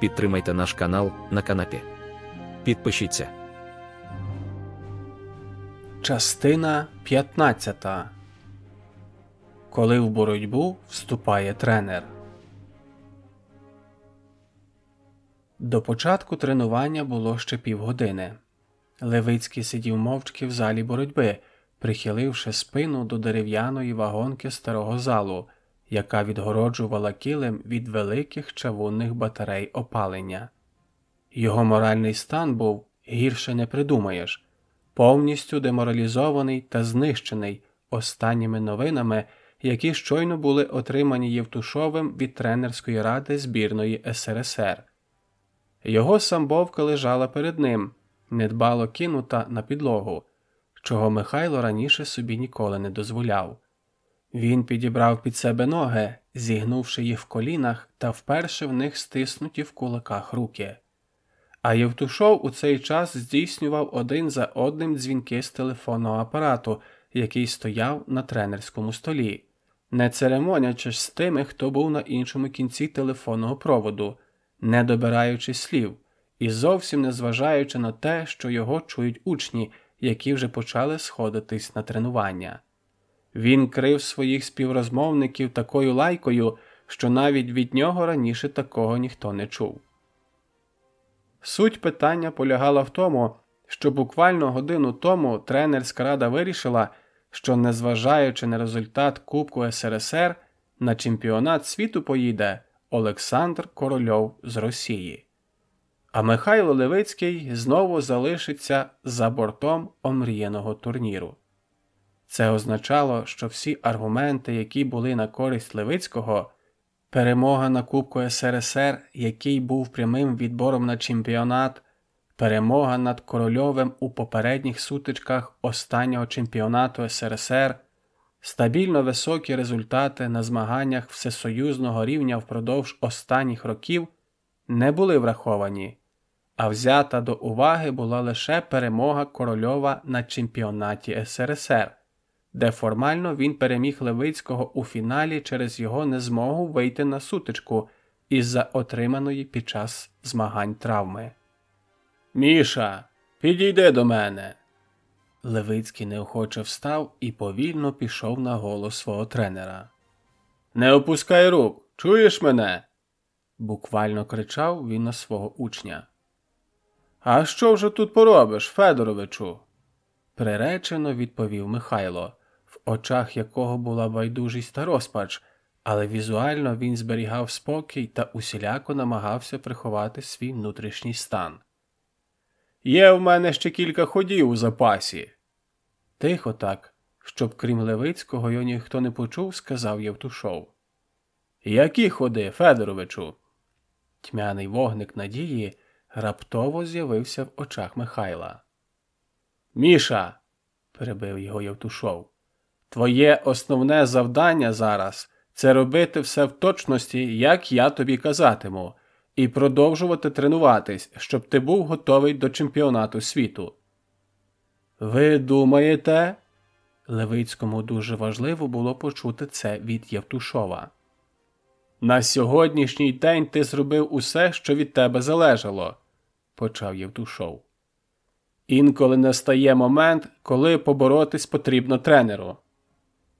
підтримайте наш канал на канапі. Підпишіться. Частина 15. Коли в боротьбу вступає тренер. До початку тренування було ще півгодини. Левицький сидів мовчки в залі боротьби, прихиливши спину до дерев'яної вагонки старого залу, яка відгороджувала килим від великих чавунних батарей опалення. Його моральний стан був, гірше не придумаєш, повністю деморалізований та знищений останніми новинами, які щойно були отримані Євтушовим від тренерської ради збірної СРСР. Його самбовка лежала перед ним, недбало кинута на підлогу, чого Михайло раніше собі ніколи не дозволяв. Він підібрав під себе ноги, зігнувши їх в колінах та вперше в них стиснуті в кулаках руки. А Євтушов у цей час здійснював один за одним дзвінки з телефонного апарату, який стояв на тренерському столі, не церемонячись з тими, хто був на іншому кінці телефонного проводу, не добираючи слів і зовсім не зважаючи на те, що його чують учні, які вже почали сходитись на тренування. Він крив своїх співрозмовників такою лайкою, що навіть від нього раніше такого ніхто не чув. Суть питання полягала в тому, що буквально годину тому тренерська рада вирішила, що незважаючи на результат Кубку СРСР, на чемпіонат світу поїде Олександр Корольов з Росії. А Михайло Левицький знову залишиться за бортом омріяного турніру. Це означало, що всі аргументи, які були на користь Левицького, перемога на Кубку СРСР, який був прямим відбором на чемпіонат, перемога над Корольовим у попередніх сутичках останнього чемпіонату СРСР, стабільно високі результати на змаганнях всесоюзного рівня впродовж останніх років не були враховані, а взята до уваги була лише перемога Корольова на чемпіонаті СРСР, де формально він переміг Левицького у фіналі через його незмогу вийти на сутичку із-за отриманої під час змагань травми. «Міша, підійди до мене!» Левицький неохоче встав і повільно пішов на голос свого тренера. «Не опускай рук! Чуєш мене?» Буквально кричав він на свого учня. «А що вже тут поробиш, Федоровичу?» Приречено відповів Михайло, в очах якого була байдужість та розпач, але візуально він зберігав спокій та усіляко намагався приховати свій внутрішній стан. «Є в мене ще кілька ходів у запасі!» Тихо так, щоб крім Левицького його ніхто не почув, сказав Євтушов. «Які ходи, Федоровичу?» Тьмяний вогник надії раптово з'явився в очах Михайла. «Міша!» – перебив його Євтушов. «Твоє основне завдання зараз – це робити все в точності, як я тобі казатиму, і продовжувати тренуватись, щоб ти був готовий до чемпіонату світу». «Ви думаєте?» Левицькому дуже важливо було почути це від Євтушова. «На сьогоднішній день ти зробив усе, що від тебе залежало», – почав Євтушов. «Інколи настає момент, коли поборотись потрібно тренеру».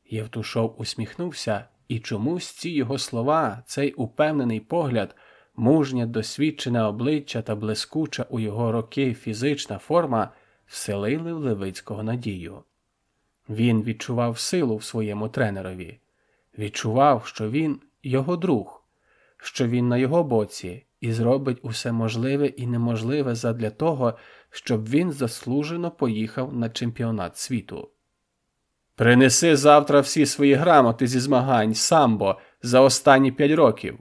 Євтушов усміхнувся, і чомусь ці його слова, цей упевнений погляд, мужнє досвідчене обличчя та блискуча у його роки фізична форма вселили в Левицького надію. Він відчував силу в своєму тренерові. Відчував, що він його друг, що він на його боці і зробить усе можливе і неможливе задля того, щоб він заслужено поїхав на чемпіонат світу. «Принеси завтра всі свої грамоти зі змагань самбо за останні 5 років».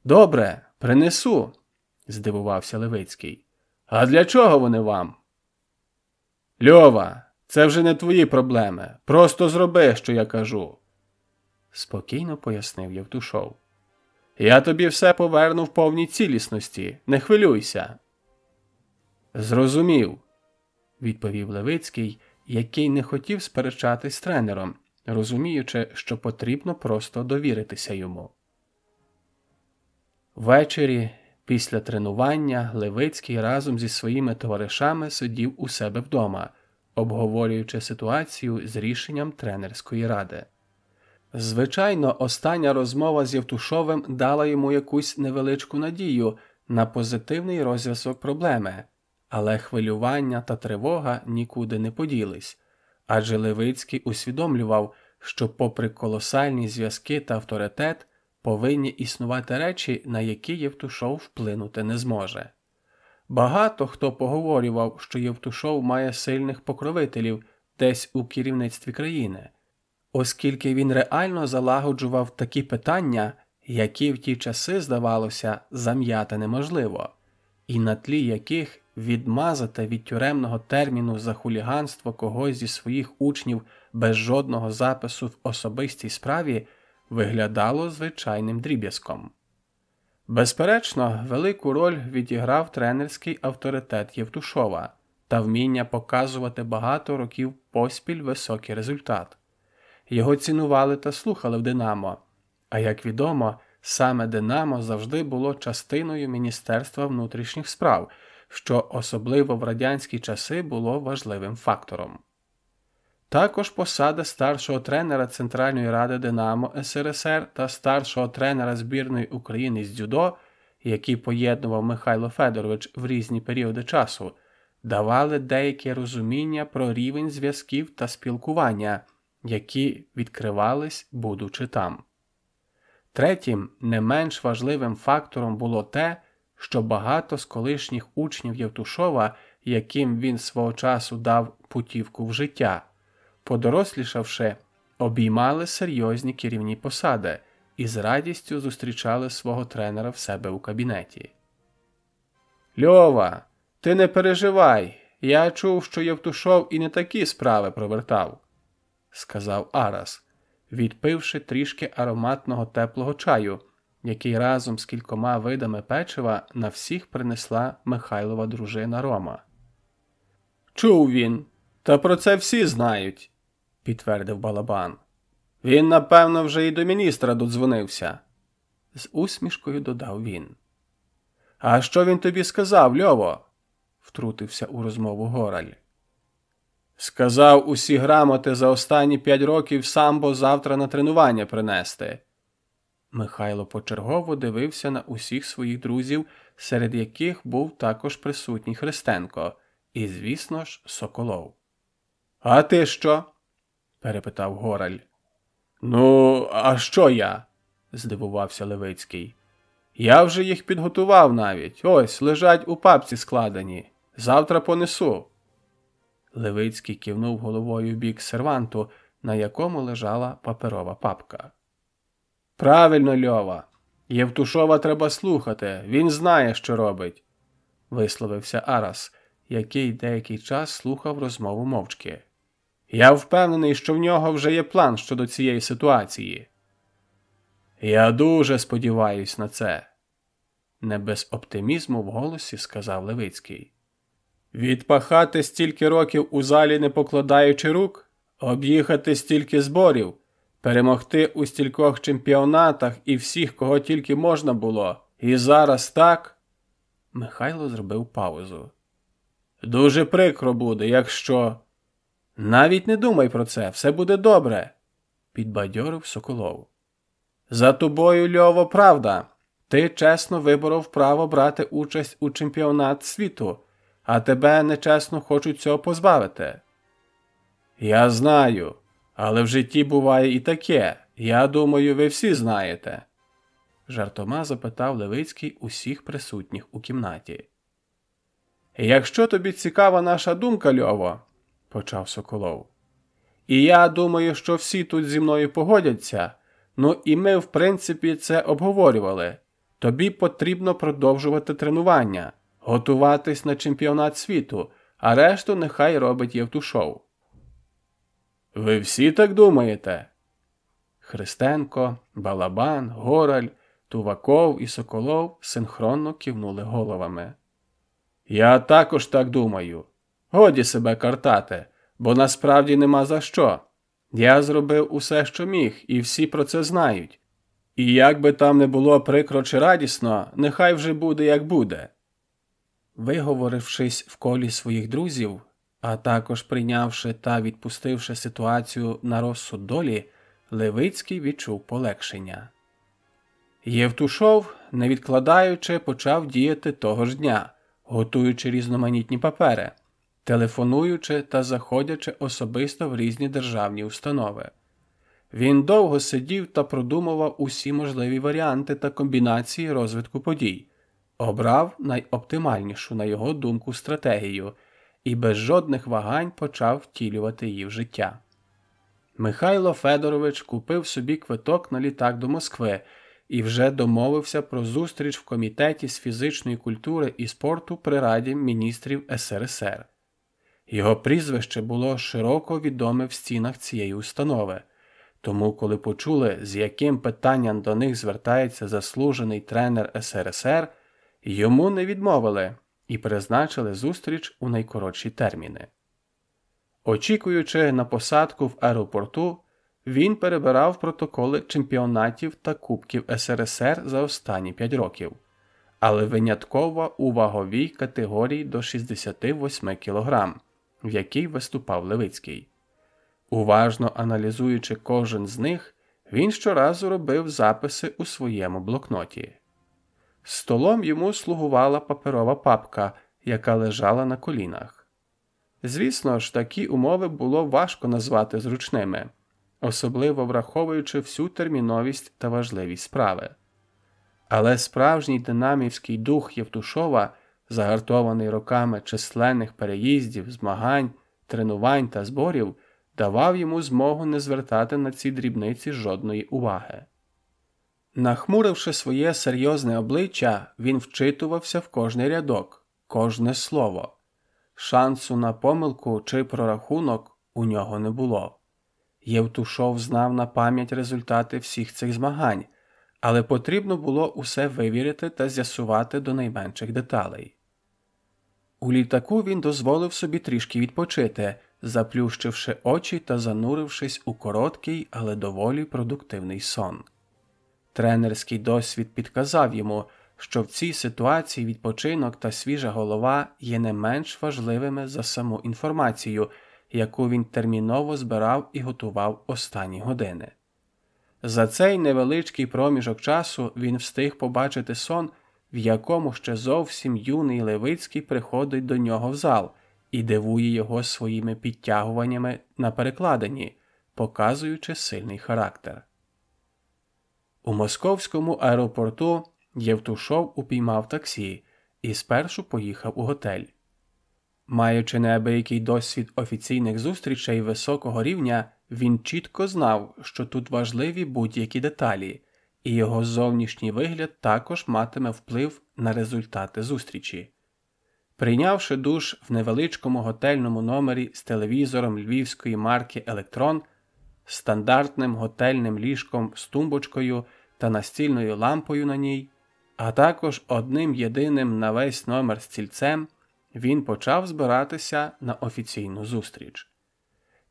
«Добре, принесу», – здивувався Левицький. «А для чого вони вам?» «Льова, це вже не твої проблеми. Просто зроби, що я кажу», – спокійно пояснив Євтушов. «Я тобі все поверну в повній цілісності. Не хвилюйся». «Зрозумів», – відповів Левицький, який не хотів сперечатись з тренером, розуміючи, що потрібно просто довіритися йому. Ввечері, після тренування, Левицький разом зі своїми товаришами сидів у себе вдома, обговорюючи ситуацію з рішенням тренерської ради. Звичайно, остання розмова з Євтушовим дала йому якусь невеличку надію на позитивний розв'язок проблеми, але хвилювання та тривога нікуди не поділись, адже Левицький усвідомлював, що попри колосальні зв'язки та авторитет, повинні існувати речі, на які Євтушов вплинути не зможе. Багато хто поговорював, що Євтушов має сильних покровителів десь у керівництві країни, оскільки він реально залагоджував такі питання, які в ті часи, здавалося, зам'яти неможливо, і на тлі яких відмазати від тюремного терміну за хуліганство когось зі своїх учнів без жодного запису в особистій справі виглядало звичайним дріб'язком. Безперечно, велику роль відіграв тренерський авторитет Євтушова та вміння показувати багато років поспіль високий результат. Його цінували та слухали в «Динамо», а як відомо, саме «Динамо» завжди було частиною Міністерства внутрішніх справ, що особливо в радянські часи було важливим фактором. Також посада старшого тренера Центральної ради «Динамо» СРСР та старшого тренера збірної України з дзюдо, які поєднував Михайло Федорович в різні періоди часу, давали деяке розуміння про рівень зв'язків та спілкування, які відкривались, будучи там. Третім, не менш важливим фактором було те, що багато з колишніх учнів Євтушова, яким він свого часу дав путівку в життя, подорослішавши, обіймали серйозні керівні посади і з радістю зустрічали свого тренера в себе у кабінеті. «Льова, ти не переживай, я чув, що Євтушов і не такі справи провертав», – сказав Арас, відпивши трішки ароматного теплого чаю, який разом з кількома видами печива на всіх принесла Михайлова дружина Рома. «Чув він, та про це всі знають», – підтвердив Балабан. «Він, напевно, вже і до міністра додзвонився», – з усмішкою додав він. «А що він тобі сказав, Льово?» – втрутився у розмову Гораль. «Сказав усі грамоти за останні 5 років самбо завтра на тренування принести». Михайло почергово дивився на усіх своїх друзів, серед яких був також присутній Христенко і, звісно ж, Соколов. «А ти що?» – перепитав Гораль. «Ну, а що я?» – здивувався Левицький. «Я вже їх підготував навіть. Ось, лежать у папці складені. Завтра понесу». Левицький кивнув головою в бік серванту, на якому лежала паперова папка. «Правильно, Льова. Євтушова треба слухати. Він знає, що робить», – висловився Арас, який деякий час слухав розмову мовчки. «Я впевнений, що в нього вже є план щодо цієї ситуації». «Я дуже сподіваюсь на це», – не без оптимізму в голосі сказав Левицький. «Відпахати стільки років у залі, не покладаючи рук? Об'їхати стільки зборів? Перемогти у стількох чемпіонатах і всіх, кого тільки можна було? І зараз так?» Михайло зробив паузу. «Дуже прикро буде, якщо...» «Навіть не думай про це, все буде добре», – підбадьорив Соколов. «За тобою, Льово, правда. Ти чесно виборов право брати участь у чемпіонат світу, а тебе нечесно хочуть цього позбавити». «Я знаю, але в житті буває і таке. Я думаю, ви всі знаєте», – жартома запитав Левицький усіх присутніх у кімнаті. «Якщо тобі цікава наша думка, Льово», – почав Соколов, – «і я думаю, що всі тут зі мною погодяться, ну і ми, в принципі, це обговорювали, тобі потрібно продовжувати тренування, готуватись на чемпіонат світу, а решту нехай робить Євтушов». «Ви всі так думаєте?» Христенко, Балабан, Гораль, Туваков і Соколов синхронно кивнули головами. «Я також так думаю. Годі себе картати, бо насправді нема за що. Я зробив усе, що міг, і всі про це знають. І як би там не було прикро чи радісно, нехай вже буде, як буде. Виговорившись в колі своїх друзів, а також прийнявши та відпустивши ситуацію на розсуд долі, Левицький відчув полегшення. Євтушов, не відкладаючи, почав діяти того ж дня, готуючи різноманітні папери, телефонуючи та заходячи особисто в різні державні установи. Він довго сидів та продумував усі можливі варіанти та комбінації розвитку подій, обрав найоптимальнішу, на його думку, стратегію і без жодних вагань почав втілювати її в життя. Михайло Федорович купив собі квиток на літак до Москви і вже домовився про зустріч в Комітеті з фізичної культури і спорту при Раді міністрів СРСР. Його прізвище було широко відоме в стінах цієї установи, тому коли почули, з яким питанням до них звертається заслужений тренер СРСР, йому не відмовили і призначили зустріч у найкоротші терміни. Очікуючи на посадку в аеропорту, він перебирав протоколи чемпіонатів та кубків СРСР за останні 5 років, але винятково у ваговій категорії до 68 кг, в якій виступав Левицький. Уважно аналізуючи кожен з них, він щоразу робив записи у своєму блокноті. Столом йому слугувала паперова папка, яка лежала на колінах. Звісно ж, такі умови було важко назвати зручними, особливо враховуючи всю терміновість та важливість справи. Але справжній динамівський дух Євтушова, загартований роками численних переїздів, змагань, тренувань та зборів, давав йому змогу не звертати на ці дрібниці жодної уваги. Нахмуривши своє серйозне обличчя, він вчитувався в кожний рядок, кожне слово. Шансу на помилку чи прорахунок у нього не було. Євтушов знав на пам'ять результати всіх цих змагань, але потрібно було усе вивірити та з'ясувати до найменших деталей. У літаку він дозволив собі трішки відпочити, заплющивши очі та занурившись у короткий, але доволі продуктивний сон. Тренерський досвід підказав йому, що в цій ситуації відпочинок та свіжа голова є не менш важливими за саму інформацію, яку він терміново збирав і готував останні години. За цей невеличкий проміжок часу він встиг побачити сон, в якому ще зовсім юний Левицький приходить до нього в зал і дивує його своїми підтягуваннями на перекладині, показуючи сильний характер. У московському аеропорту Євтушов упіймав таксі і спершу поїхав у готель. Маючи неабиякий досвід офіційних зустрічей високого рівня, він чітко знав, що тут важливі будь-які деталі, і його зовнішній вигляд також матиме вплив на результати зустрічі. Прийнявши душ в невеличкому готельному номері з телевізором львівської марки «Електрон», стандартним готельним ліжком з тумбочкою та настільною лампою на ній, а також одним єдиним на весь номер стільцем, він почав збиратися на офіційну зустріч.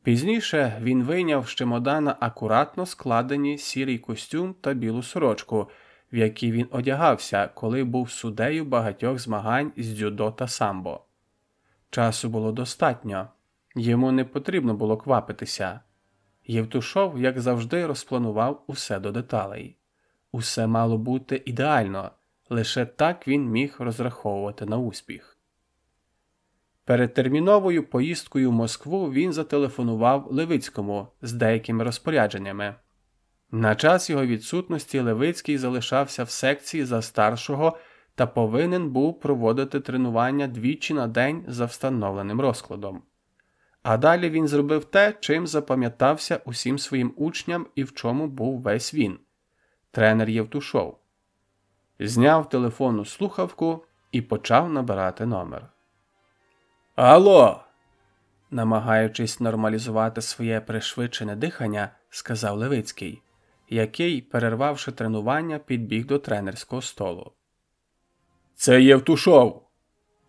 Пізніше він вийняв з чемодана акуратно складені сірий костюм та білу сорочку, в якій він одягався, коли був суддею багатьох змагань з дзюдо та самбо. Часу було достатньо, йому не потрібно було квапитися. Євтушов, як завжди, розпланував усе до деталей. Усе мало бути ідеально, лише так він міг розраховувати на успіх. Перед терміновою поїздкою в Москву він зателефонував Левицькому з деякими розпорядженнями. На час його відсутності Левицький залишався в секції за старшого та повинен був проводити тренування двічі на день за встановленим розкладом. А далі він зробив те, чим запам'ятався усім своїм учням і в чому був весь він – тренер Євтушов. Зняв телефонну слухавку і почав набирати номер. «Алло!» – намагаючись нормалізувати своє пришвидшене дихання, сказав Левицький, який, перервавши тренування, підбіг до тренерського столу. «Це Євтушов!»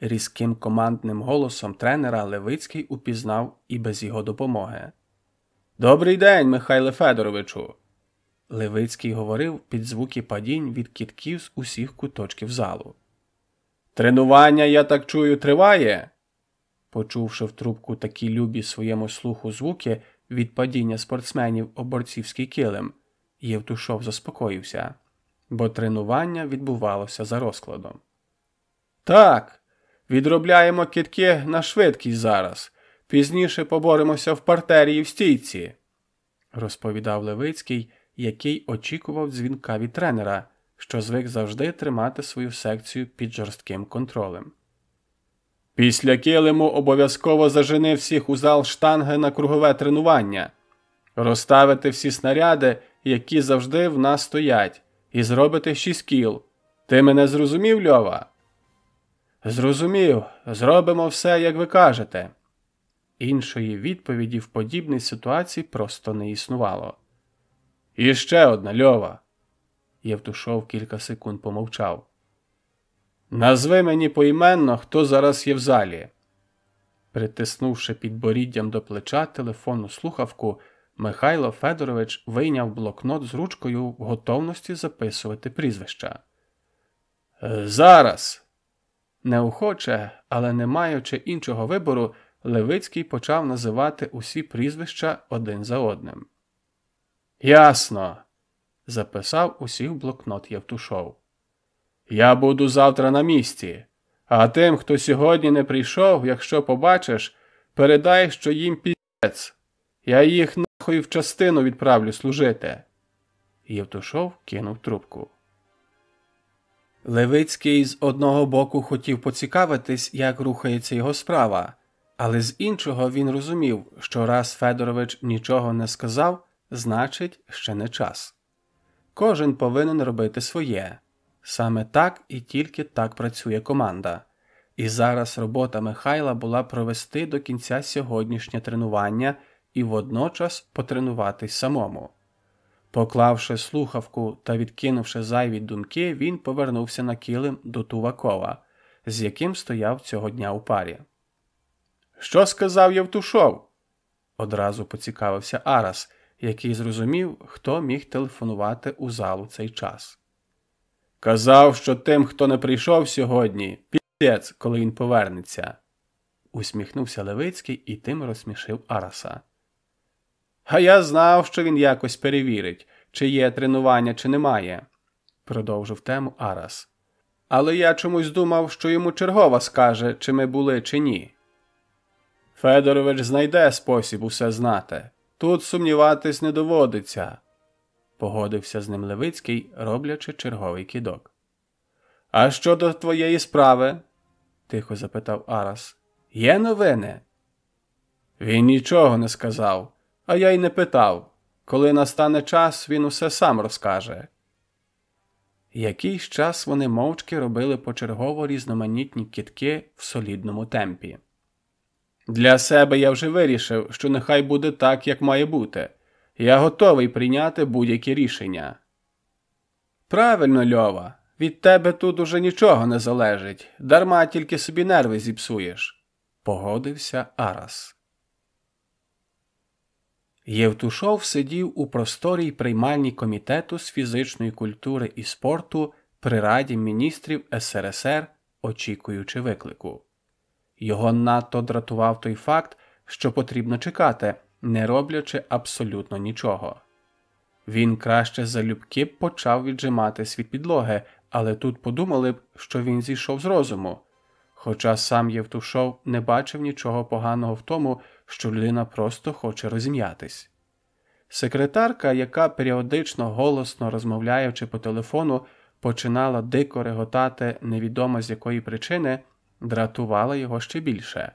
Різким командним голосом тренера Левицький упізнав і без його допомоги. «Добрий день, Михайле Федоровичу!» Левицький говорив під звуки падінь від кидків з усіх куточків залу. «Тренування, я так чую, триває?» Почувши в трубку такі любі своєму слуху звуки від падіння спортсменів об борцівський килим, Євтушов заспокоївся, бо тренування відбувалося за розкладом. «Так, відробляємо кидки на швидкість зараз. Пізніше поборемося в партері і в стійці», – розповідав Левицький, який очікував дзвінка від тренера, що звик завжди тримати свою секцію під жорстким контролем. «Після килиму обов'язково зажени всіх у зал штанги на кругове тренування. Розставити всі снаряди, які завжди в нас стоять, і зробити 6 кіл. Ти мене зрозумів, Льова?» «Зрозумів. Зробимо все, як ви кажете». Іншої відповіді в подібній ситуації просто не існувало. «І ще одна, Льова». Євтушов кілька секунд помовчав. «Назви мені поіменно, хто зараз є в залі». Притиснувши підборіддям до плеча телефонну слухавку, Михайло Федорович вийняв блокнот з ручкою в готовності записувати прізвища. «Зараз!» Неохоче, але не маючи іншого вибору, Левицький почав називати усі прізвища один за одним. «Ясно», – записав усіх в блокнот Євтушов. «Я буду завтра на місці, а тим, хто сьогодні не прийшов, якщо побачиш, передай, що їм пі***ць. Я їх нахуй в частину відправлю служити». Євтушов кинув трубку. Левицький з одного боку хотів поцікавитись, як рухається його справа, але з іншого він розумів, що раз Федорович нічого не сказав, значить, ще не час. Кожен повинен робити своє. Саме так і тільки так працює команда. І зараз робота Михайла була провести до кінця сьогоднішнє тренування і водночас потренуватись самому. Поклавши слухавку та відкинувши зайві думки, він повернувся на килим до Тувакова, з яким стояв цього дня у парі. «Що сказав Євтушов?» – одразу поцікавився Арас, який зрозумів, хто міг телефонувати у залу цей час. «Казав, що тим, хто не прийшов сьогодні, пі***ць, коли він повернеться», – усміхнувся Левицький і тим розсмішив Араса. «А я знав, що він якось перевірить, чи є тренування, чи немає», – продовжив тему Арас. «Але я чомусь думав, що йому чергова скаже, чи ми були, чи ні». «Федорович знайде спосіб усе знати. Тут сумніватись не доводиться», – погодився з ним Левицький, роблячи черговий кидок. «А щодо твоєї справи?» – тихо запитав Арас. «Є новини?» «Він нічого не сказав, а я й не питав. Коли настане час, він усе сам розкаже». Якийсь час вони мовчки робили почергово різноманітні кидки в солідному темпі. «Для себе я вже вирішив, що нехай буде так, як має бути. Я готовий прийняти будь-які рішення». «Правильно, Льова. Від тебе тут уже нічого не залежить. Дарма тільки собі нерви зіпсуєш», – погодився Арас. Євтушов сидів у просторій приймальній комітету з фізичної культури і спорту при Раді міністрів СРСР, очікуючи виклику. Його надто дратував той факт, що потрібно чекати, не роблячи абсолютно нічого. Він краще залюбки б почав віджиматись від підлоги, але тут подумали б, що він зійшов з розуму. Хоча сам Євтушов не бачив нічого поганого в тому, що людина просто хоче розім'ятись. Секретарка, яка періодично голосно розмовляючи по телефону, починала дико реготати невідомо з якої причини, дратувала його ще більше.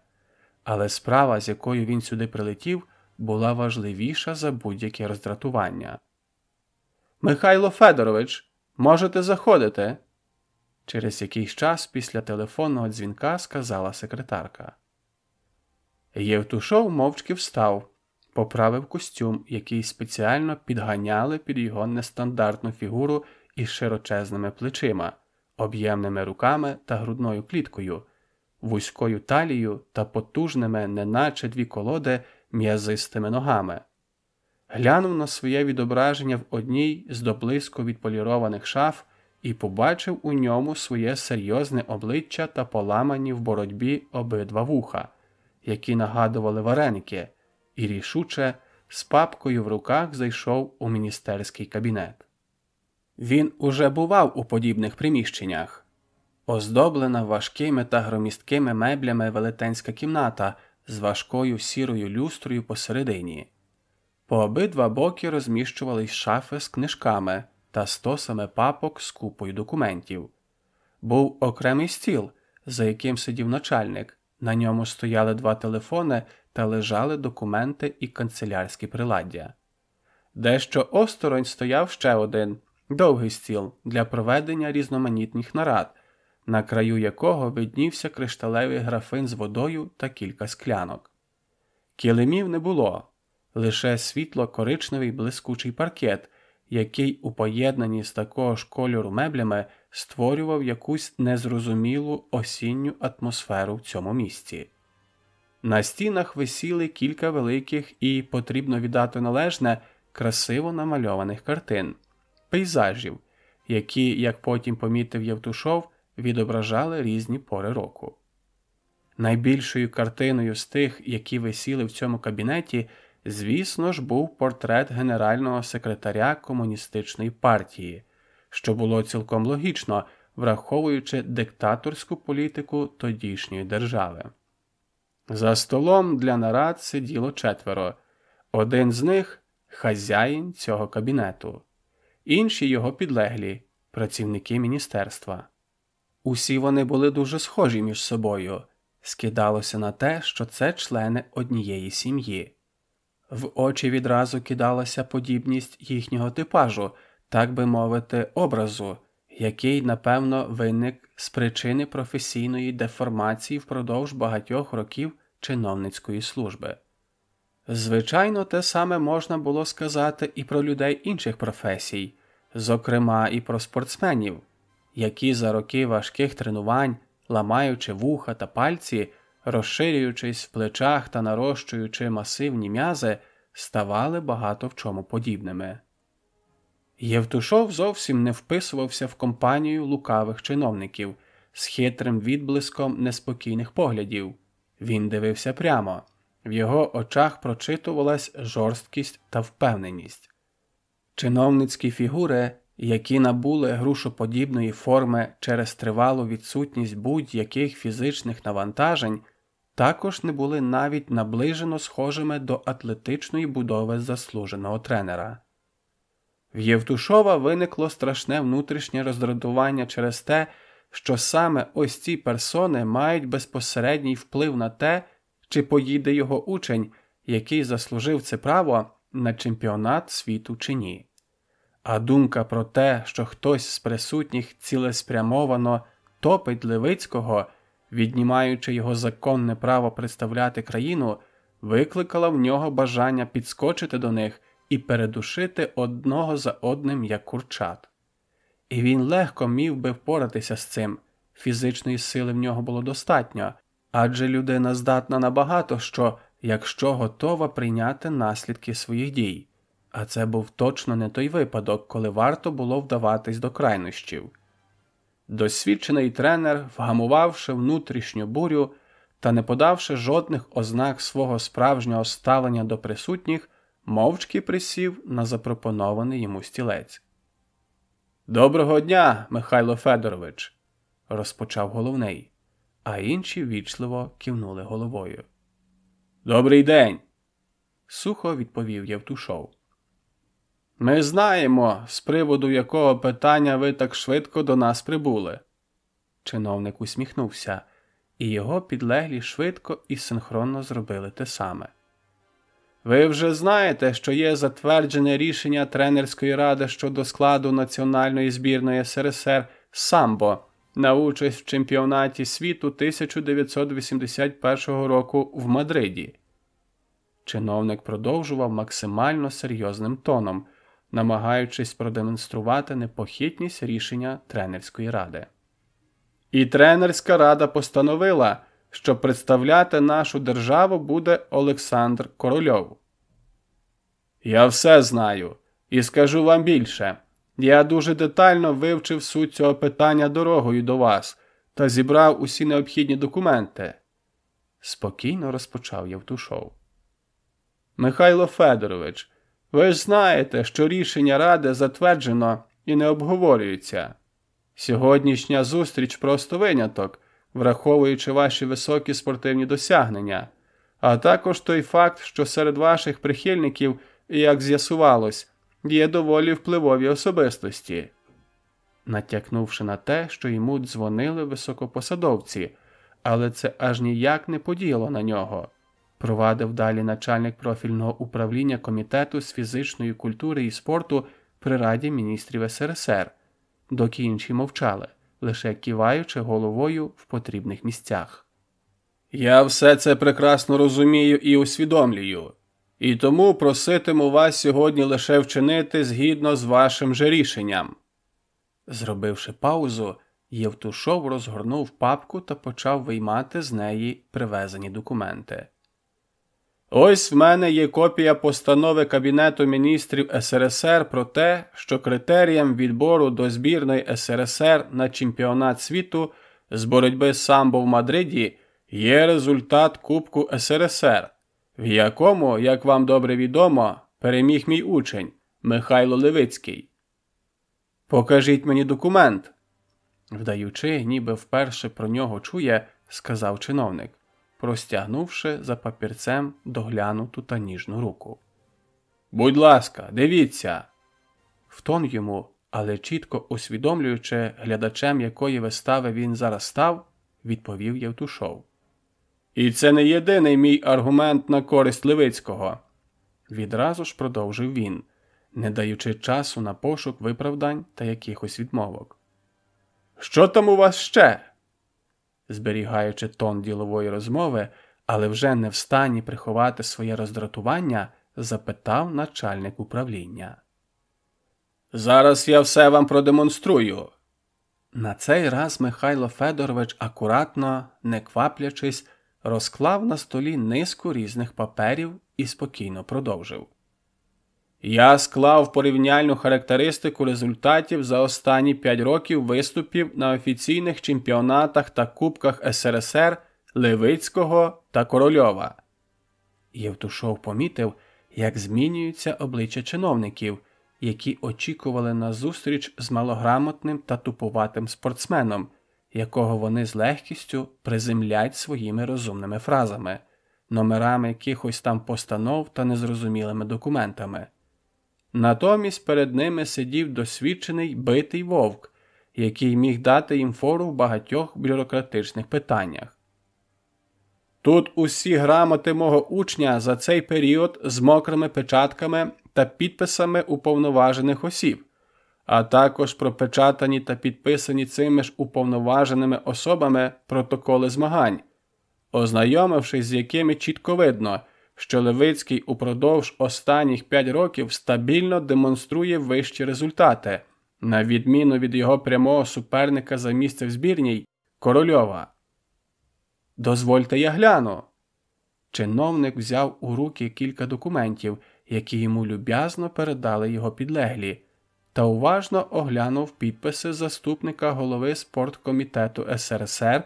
Але справа, з якою він сюди прилетів, була важливіша за будь-яке роздратування. «Михайло Федорович, можете заходити?» Через якийсь час після телефонного дзвінка сказала секретарка. Євтушов мовчки встав, поправив костюм, який спеціально підганяли під його нестандартну фігуру із широчезними плечима, об'ємними руками та грудною кліткою, вузькою талією та потужними, неначе дві колоди, м'язистими ногами. глянув на своє відображення в одній з доблиску відполірованих шаф і побачив у ньому своє серйозне обличчя та поламані в боротьбі обидва вуха, які нагадували вареники, і рішуче з папкою в руках зайшов у міністерський кабінет. Він уже бував у подібних приміщеннях. Оздоблена важкими та громісткими меблями велетенська кімната з важкою сірою люстрою посередині. По обидва боки розміщувались шафи з книжками та стосами папок з купою документів. Був окремий стіл, за яким сидів начальник, на ньому стояли 2 телефони та лежали документи і канцелярські приладдя. Дещо осторонь стояв ще один, довгий стіл для проведення різноманітних нарад, на краю якого виднівся кришталевий графин з водою та кілька склянок. Килимів не було, лише світло-коричневий блискучий паркет, який у поєднанні з такого ж кольору меблями створював якусь незрозумілу осінню атмосферу в цьому місці. На стінах висіли кілька великих і, потрібно віддати належне, красиво намальованих картин, пейзажів, які, як потім помітив Євтушов, відображали різні пори року. Найбільшою картиною з тих, які висіли в цьому кабінеті, звісно ж, був портрет генерального секретаря Комуністичної партії, що було цілком логічно, враховуючи диктаторську політику тодішньої держави. За столом для нарад сиділо 4. Один з них – хазяїн цього кабінету, інші його підлеглі – працівники міністерства. Усі вони були дуже схожі між собою. Скидалося на те, що це члени однієї сім'ї. В очі відразу кидалася подібність їхнього типажу, так би мовити, образу, який, напевно, виник з причини професійної деформації впродовж багатьох років чиновницької служби. Звичайно, те саме можна було сказати і про людей інших професій, зокрема і про спортсменів, які за роки важких тренувань, ламаючи вуха та пальці, розширюючись в плечах та нарощуючи масивні м'язи, ставали багато в чому подібними. Євтушов зовсім не вписувався в компанію лукавих чиновників з хитрим відблиском неспокійних поглядів. Він дивився прямо. В його очах прочитувалась жорсткість та впевненість. Чиновницькі фігури, які набули грушоподібної форми через тривалу відсутність будь-яких фізичних навантажень, також не були навіть наближено схожими до атлетичної будови заслуженого тренера. В Євтушова виникло страшне внутрішнє роздратування через те, що саме ось ці персони мають безпосередній вплив на те, чи поїде його учень, який заслужив це право, на чемпіонат світу чи ні. А думка про те, що хтось з присутніх цілеспрямовано топить Левицького, віднімаючи його законне право представляти країну, викликала в нього бажання підскочити до них і передушити одного за одним, як курчат. І він легко міг би впоратися з цим, фізичної сили в нього було достатньо, адже людина здатна на багато що, якщо готова прийняти наслідки своїх дій. А це був точно не той випадок, коли варто було вдаватись до крайнощів. Досвідчений тренер, вгамувавши внутрішню бурю та не подавши жодних ознак свого справжнього ставлення до присутніх, мовчки присів на запропонований йому стілець. «Доброго дня, Михайло Федорович!» – розпочав головний, а інші ввічливо кивнули головою. «Добрий день!» – сухо відповів Євтушов. «Ми знаємо, з приводу якого питання ви так швидко до нас прибули». Чиновник усміхнувся, і його підлеглі швидко і синхронно зробили те саме. «Ви вже знаєте, що є затверджене рішення тренерської ради щодо складу національної збірної СРСР «Самбо» на участь в чемпіонаті світу 1981 року в Мадриді». Чиновник продовжував максимально серйозним тоном, намагаючись продемонструвати непохитність рішення тренерської ради. І тренерська рада постановила, що представляти нашу державу буде Олександр Корольов. Я все знаю. І скажу вам більше. Я дуже детально вивчив суть цього питання дорогою до вас та зібрав усі необхідні документи. Спокійно розпочав Євтушов. Михайло Федорович, ви ж знаєте, що рішення Ради затверджено і не обговорюється. Сьогоднішня зустріч просто виняток, враховуючи ваші високі спортивні досягнення, а також той факт, що серед ваших прихильників, як з'ясувалось, є доволі впливові особистості. Натякнувши на те, що йому дзвонили високопосадовці, але це аж ніяк не подіяло на нього, провадив далі начальник профільного управління Комітету з фізичної культури і спорту при Раді міністрів СРСР, доки інші мовчали, лише киваючи головою в потрібних місцях. Я все це прекрасно розумію і усвідомлюю, і тому проситиму вас сьогодні лише вчинити згідно з вашим же рішенням. Зробивши паузу, Євтушов розгорнув папку та почав виймати з неї привезені документи. Ось в мене є копія постанови Кабінету міністрів СРСР про те, що критерієм відбору до збірної СРСР на чемпіонат світу з боротьби самбо в Мадриді є результат Кубку СРСР, в якому, як вам добре відомо, переміг мій учень Михайло Левицький. Покажіть мені документ, вдаючи, ніби вперше про нього чує, сказав чиновник, простягнувши за папірцем доглянуту та ніжну руку. Будь ласка, дивіться. В тон йому, але чітко усвідомлюючи, глядачем якої вистави він зараз став, відповів Євтушов. І це не єдиний мій аргумент на користь Левицького. Відразу ж продовжив він, не даючи часу на пошук виправдань та якихось відмовок. Що там у вас ще? Зберігаючи тон ділової розмови, але вже не в стані приховати своє роздратування, запитав начальник управління. Зараз я все вам продемонструю. На цей раз Михайло Федорович акуратно, не кваплячись, розклав на столі низку різних паперів і спокійно продовжив. Я склав порівняльну характеристику результатів за останні 5 років виступів на офіційних чемпіонатах та кубках СРСР Левицького та Корольова. Євтушов помітив, як змінюються обличчя чиновників, які очікували на зустріч з малограмотним та тупуватим спортсменом, якого вони з легкістю приземлять своїми розумними фразами, номерами якихось там постанов та незрозумілими документами. Натомість перед ними сидів досвідчений битий вовк, який міг дати їм фору в багатьох бюрократичних питаннях. Тут усі грамоти мого учня за цей період з мокрими печатками та підписами уповноважених осіб, а також пропечатані та підписані цими ж уповноваженими особами протоколи змагань, ознайомившись з якими чітко видно, що Левицький упродовж останніх 5 років стабільно демонструє вищі результати, на відміну від його прямого суперника за місце в збірній – Корольова. «Дозвольте я гляну». Чиновник взяв у руки кілька документів, які йому люб'язно передали його підлеглі, та уважно оглянув підписи заступника голови спорткомітету СРСР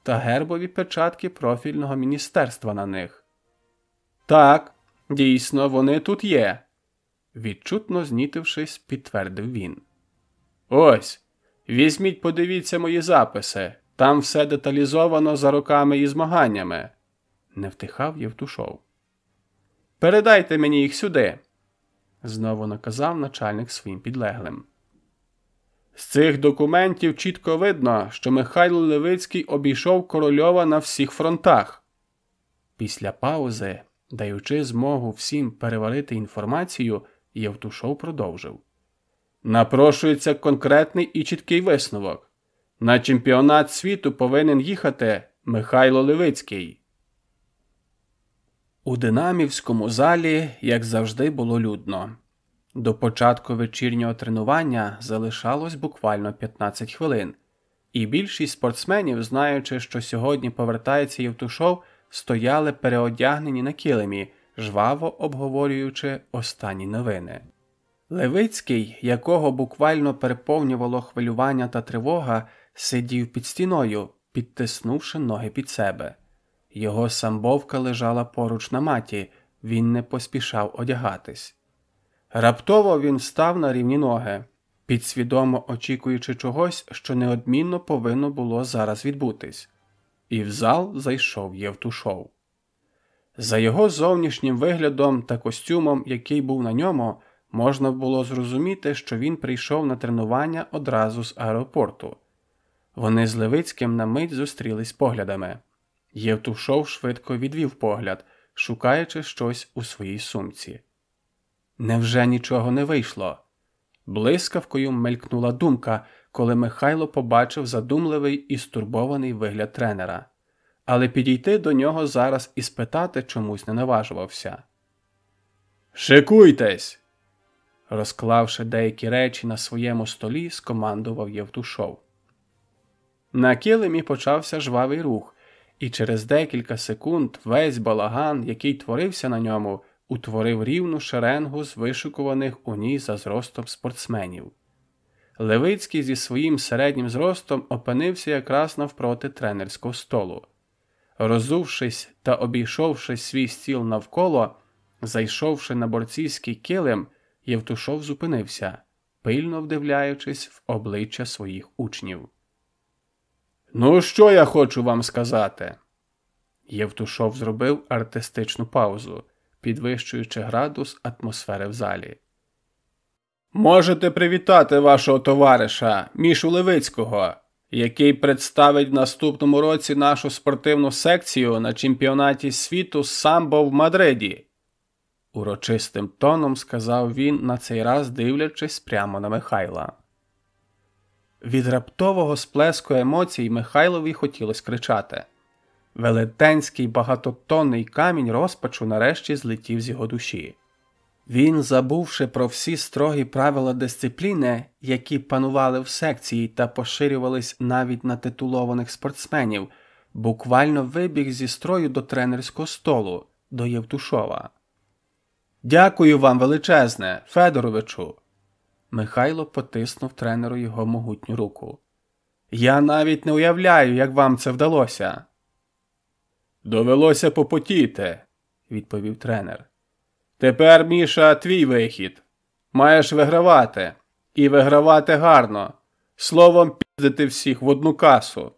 та гербові печатки профільного міністерства на них. «Так, дійсно, вони тут є», – відчутно знітившись, підтвердив він. «Ось, візьміть, подивіться мої записи, там все деталізовано за роками і змаганнями», – не втихав Євтушов. «Передайте мені їх сюди», – знову наказав начальник своїм підлеглим. «З цих документів чітко видно, що Михайло Левицький обійшов Корольова на всіх фронтах». Після паузи, даючи змогу всім переварити інформацію, Євтушов продовжив. «Напрошується конкретний і чіткий висновок. На чемпіонат світу повинен їхати Михайло Левицький». У Динамівському залі, як завжди, було людно. До початку вечірнього тренування залишалось буквально 15 хвилин, і більшість спортсменів, знаючи, що сьогодні повертається Євтушов, стояли переодягнені на килимі, жваво обговорюючи останні новини. Левицький, якого буквально переповнювало хвилювання та тривога, сидів під стіною, підтиснувши ноги під себе. Його самбовка лежала поруч на маті, він не поспішав одягатись. Раптово він встав на рівні ноги, підсвідомо очікуючи чогось, що неодмінно повинно було зараз відбутись. І в зал зайшов Євтушов. За його зовнішнім виглядом та костюмом, який був на ньому, можна було зрозуміти, що він прийшов на тренування одразу з аеропорту. Вони з Левицьким на мить зустрілись поглядами. Євтушов швидко відвів погляд, шукаючи щось у своїй сумці. Невже нічого не вийшло? Блискавкою мелькнула думка, коли Михайло побачив задумливий і стурбований вигляд тренера. Але підійти до нього зараз і спитати чомусь не наважувався. «Шикуйтесь!» Розклавши деякі речі на своєму столі, скомандував Євтушов. На килимі почався жвавий рух, і через декілька секунд весь балаган, який творився на ньому, утворив рівну шеренгу з вишикуваних у ній за зростом спортсменів. Левицький зі своїм середнім зростом опинився якраз навпроти тренерського столу. Розувшись та обійшовши свій стіл навколо, зайшовши на борцівський килим, Євтушов зупинився, пильно вдивляючись в обличчя своїх учнів. «Ну, що я хочу вам сказати?» Євтушов зробив артистичну паузу, підвищуючи градус атмосфери в залі. «Можете привітати вашого товариша Мішу Левицького, який представить в наступному році нашу спортивну секцію на чемпіонаті світу з самбо в Мадриді», – урочистим тоном сказав він, на цей раз дивлячись прямо на Михайла. Від раптового сплеску емоцій Михайлові хотілося кричати. Велетенський багатотонний камінь розпачу нарешті злетів з його душі. Він, забувши про всі строгі правила дисципліни, які панували в секції та поширювались навіть на титулованих спортсменів, буквально вибіг зі строю до тренерського столу, до Євтушова. «Дякую вам величезне, Федоровичу!» Михайло потиснув тренеру його могутню руку. «Я навіть не уявляю, як вам це вдалося!» «Довелося попотіти», – відповів тренер. «Тепер, Міша, твій вихід. Маєш вигравати. І вигравати гарно. Словом, піздити всіх в одну касу».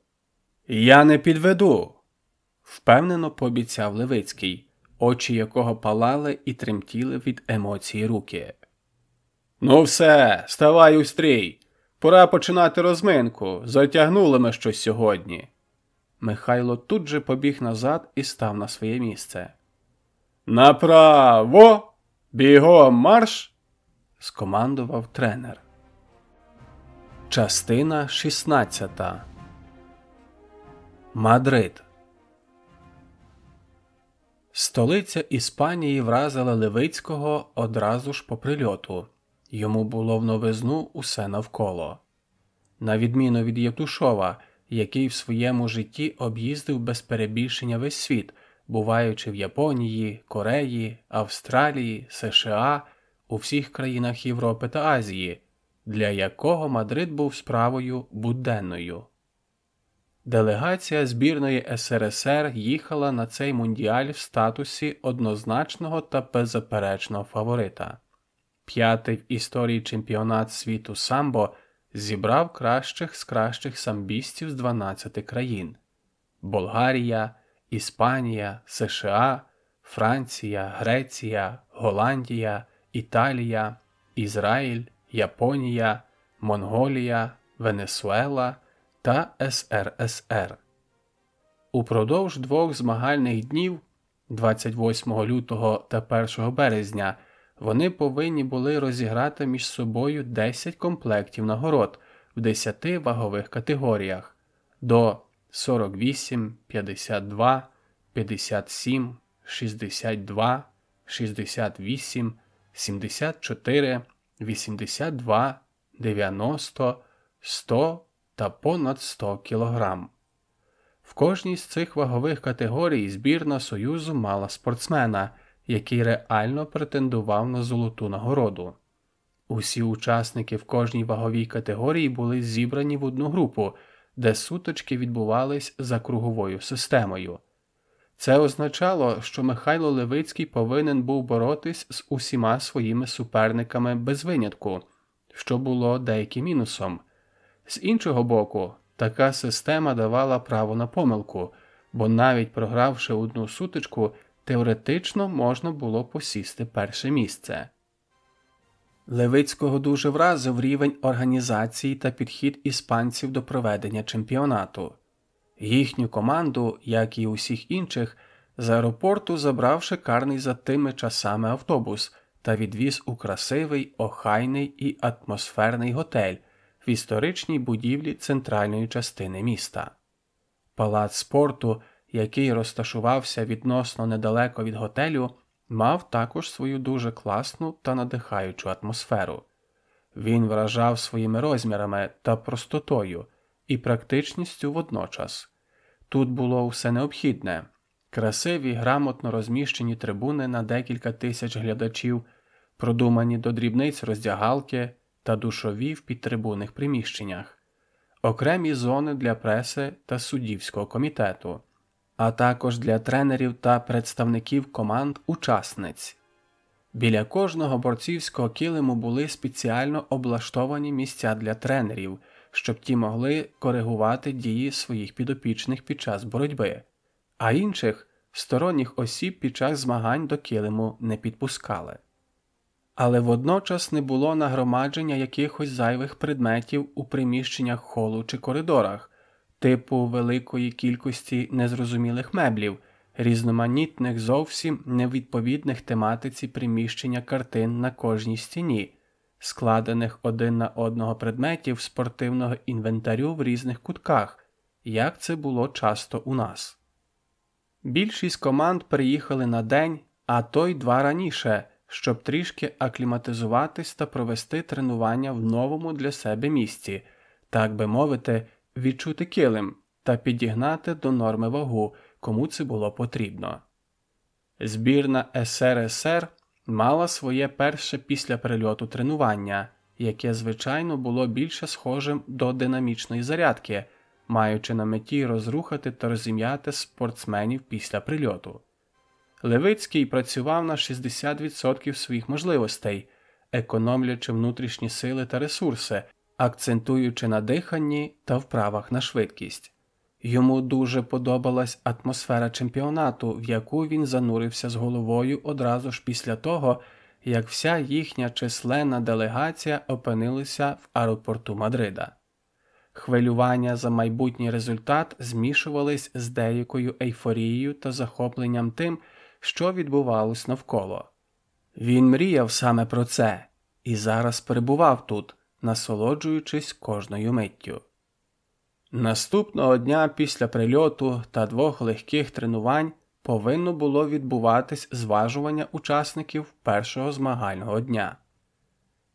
«Я не підведу», – впевнено пообіцяв Левицький, очі якого палали і тремтіли від емоцій руки. «Ну все, ставай у стрій. Пора починати розминку. Затягнули ми щось сьогодні». Михайло тут же побіг назад і став на своє місце. «Направо! Бігом марш!» – скомандував тренер. Частина 16. Мадрид. Столиця Іспанії вразила Левицького одразу ж по прильоту. Йому було в новизну усе навколо. На відміну від Євтушова, який в своєму житті об'їздив без перебільшення весь світ, буваючи в Японії, Кореї, Австралії, США, у всіх країнах Європи та Азії, для якого Мадрид був справою буденною. Делегація збірної СРСР їхала на цей мундіаль в статусі однозначного та беззаперечного фаворита. П'ятий в історії чемпіонат світу самбо зібрав кращих з кращих самбістів з 12 країн – Болгарія, Іспанія, США, Франція, Греція, Голландія, Італія, Ізраїль, Японія, Монголія, Венесуела та СРСР. Упродовж двох змагальних днів, 28 лютого та 1 березня, вони повинні були розіграти між собою 10 комплектів нагород в 10 вагових категоріях до 48, 52, 57, 62, 68, 74, 82, 90, 100 та понад 100 кілограм. В кожній з цих вагових категорій збірна Союзу мала спортсмена, який реально претендував на золоту нагороду. Усі учасники в кожній ваговій категорії були зібрані в одну групу, де сутички відбувались за круговою системою. Це означало, що Михайло Левицький повинен був боротись з усіма своїми суперниками без винятку, що було деяким мінусом. З іншого боку, така система давала право на помилку, бо навіть програвши одну сутичку, теоретично можна було посісти перше місце. Левицького дуже вразив рівень організації та підхід іспанців до проведення чемпіонату. Їхню команду, як і усіх інших, з аеропорту забрав шикарний за тими часами автобус та відвіз у красивий, охайний і атмосферний готель в історичній будівлі центральної частини міста. Палац спорту, який розташувався відносно недалеко від готелю, мав також свою дуже класну та надихаючу атмосферу. Він вражав своїми розмірами та простотою і практичністю водночас. Тут було все необхідне – красиві, грамотно розміщені трибуни на декілька тисяч глядачів, продумані до дрібниць роздягалки та душові в підтрибунних приміщеннях, окремі зони для преси та суддівського комітету, а також для тренерів та представників команд-учасниць. Біля кожного борцівського килиму були спеціально облаштовані місця для тренерів, щоб ті могли коригувати дії своїх підопічних під час боротьби, а інших сторонніх осіб під час змагань до килиму не підпускали. Але водночас не було нагромадження якихось зайвих предметів у приміщеннях холу чи коридорах, типу великої кількості незрозумілих меблів, різноманітних зовсім невідповідних тематиці приміщення картин на кожній стіні, складених один на одного предметів спортивного інвентарю в різних кутках, як це було часто у нас. Більшість команд приїхали на день, а то й два раніше, щоб трішки акліматизуватись та провести тренування в новому для себе місці, так би мовити, відчути килим та підігнати до норми вагу, кому це було потрібно. Збірна СРСР мала своє перше після прильоту тренування, яке, звичайно, було більше схожим до динамічної зарядки, маючи на меті розрухати та розім'яти спортсменів після прильоту. Левицький працював на 60% своїх можливостей, економлячи внутрішні сили та ресурси, акцентуючи на диханні та вправах на швидкість. Йому дуже подобалась атмосфера чемпіонату, в яку він занурився з головою одразу ж після того, як вся їхня численна делегація опинилася в аеропорту Мадрида. Хвилювання за майбутній результат змішувались з деякою ейфорією та захопленням тим, що відбувалось навколо. Він мріяв саме про це і зараз перебував тут, насолоджуючись кожною миттю. Наступного дня після прильоту та 2 легких тренувань повинно було відбуватись зважування учасників першого змагального дня.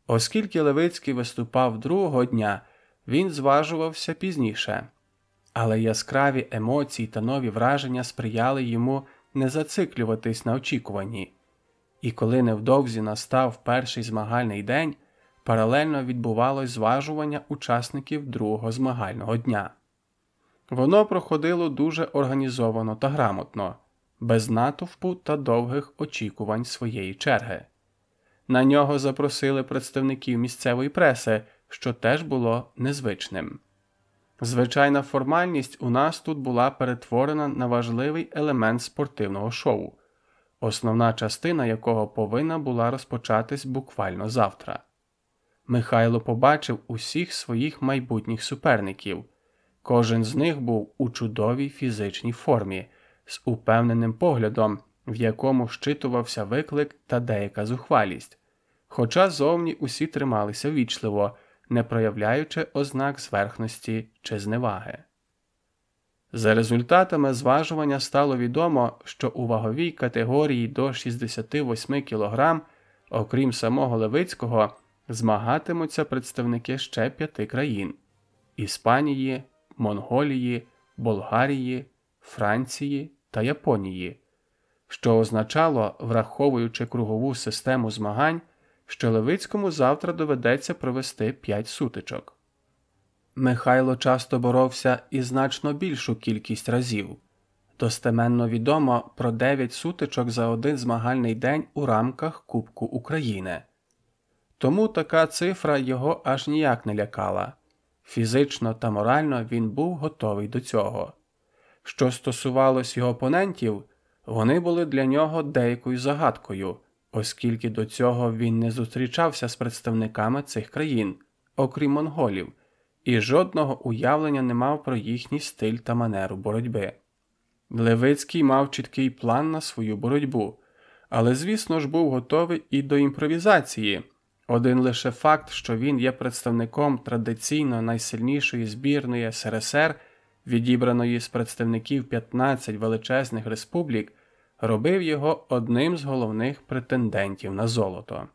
Оскільки Левицький виступав другого дня, він зважувався пізніше, але яскраві емоції та нові враження сприяли йому не зациклюватись на очікуванні. І коли невдовзі настав перший змагальний день, паралельно відбувалось зважування учасників другого змагального дня. Воно проходило дуже організовано та грамотно, без натовпу та довгих очікувань своєї черги. На нього запросили представників місцевої преси, що теж було незвичним. Звичайна формальність у нас тут була перетворена на важливий елемент спортивного шоу, основна частина якого повинна була розпочатись буквально завтра. Михайло побачив усіх своїх майбутніх суперників. Кожен з них був у чудовій фізичній формі, з упевненим поглядом, в якому щитувався виклик та деяка зухвалість, хоча зовні усі трималися ввічливо, не проявляючи ознак зверхності чи зневаги. За результатами зважування стало відомо, що у ваговій категорії до 68 кг, окрім самого Левицького, змагатимуться представники ще 5 країн – Іспанії, Монголії, Болгарії, Франції та Японії. що означало, враховуючи кругову систему змагань, що Левицькому завтра доведеться провести 5 сутичок. Михайло часто боровся і значно більшу кількість разів. Достеменно відомо про 9 сутичок за один змагальний день у рамках Кубку України. Тому така цифра його аж ніяк не лякала. Фізично та морально він був готовий до цього. Що стосувалось його опонентів, вони були для нього деякою загадкою, оскільки до цього він не зустрічався з представниками цих країн, окрім монголів, і жодного уявлення не мав про їхній стиль та манеру боротьби. Левицький мав чіткий план на свою боротьбу, але, звісно ж, був готовий і до імпровізації. Один лише факт, що він є представником традиційно найсильнішої збірної СРСР, відібраної з представників 15 величезних республік, робив його одним з головних претендентів на золото.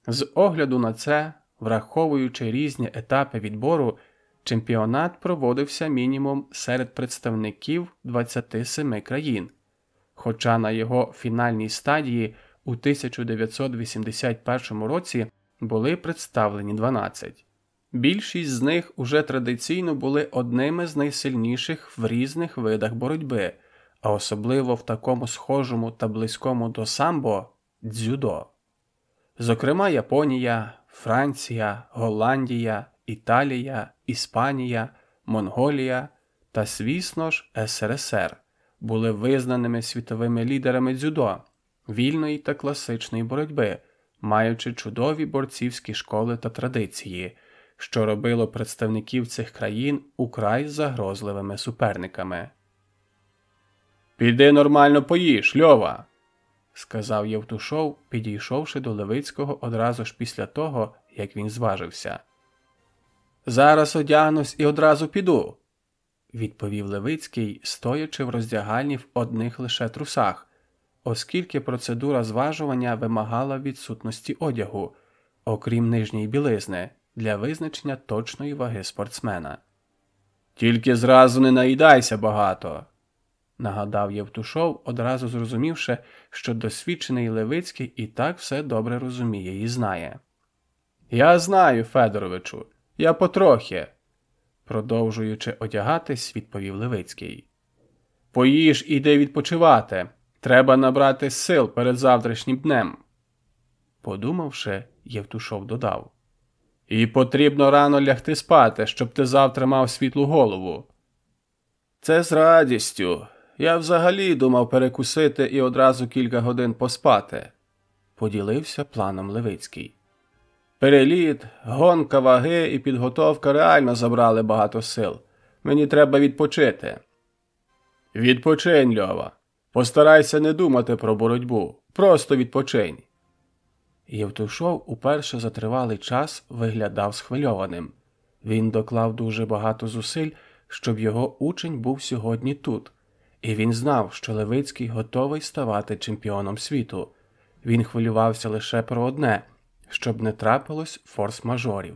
З огляду на це, враховуючи різні етапи відбору, чемпіонат проводився мінімум серед представників 27 країн, хоча на його фінальній стадії у 1981 році були представлені 12. Більшість з них уже традиційно були одними з найсильніших в різних видах боротьби, а особливо в такому схожому та близькому до самбо – дзюдо. Зокрема, Японія, Франція, Голландія, Італія, Іспанія, Монголія та, звісно ж, СРСР були визнаними світовими лідерами дзюдо, вільної та класичної боротьби, маючи чудові борцівські школи та традиції, що робило представників цих країн украй загрозливими суперниками. «Піди нормально поїж, Льова!» – сказав Євтушов, підійшовши до Левицького одразу ж після того, як він зважився. «Зараз одягнусь і одразу піду», – відповів Левицький, стоячи в роздягальні в одних лише трусах, оскільки процедура зважування вимагала відсутності одягу, окрім нижньої білизни, для визначення точної ваги спортсмена. «Тільки зразу не наїдайся багато», – нагадав Євтушов, одразу зрозумівши, що досвідчений Левицький і так все добре розуміє і знає. «Я знаю, Федоровичу, я потрохи», – продовжуючи одягатись, відповів Левицький. «Поїж і йди відпочивати. Треба набрати сил перед завтрашнім днем». Подумавши, Євтушов додав. «І потрібно рано лягти спати, щоб ти завтра мав світлу голову». «Це з радістю. Я взагалі думав перекусити і одразу кілька годин поспати», – поділився планом Левицький. «Переліт, гонка ваги і підготовка реально забрали багато сил. Мені треба відпочити». «Відпочинь, Льова. Постарайся не думати про боротьбу. Просто відпочинь». Євтушов уперше за тривалий час виглядав схвильованим. Він доклав дуже багато зусиль, щоб його учень був сьогодні тут. І він знав, що Левицький готовий ставати чемпіоном світу. Він хвилювався лише про одне – щоб не трапилось форс-мажорів.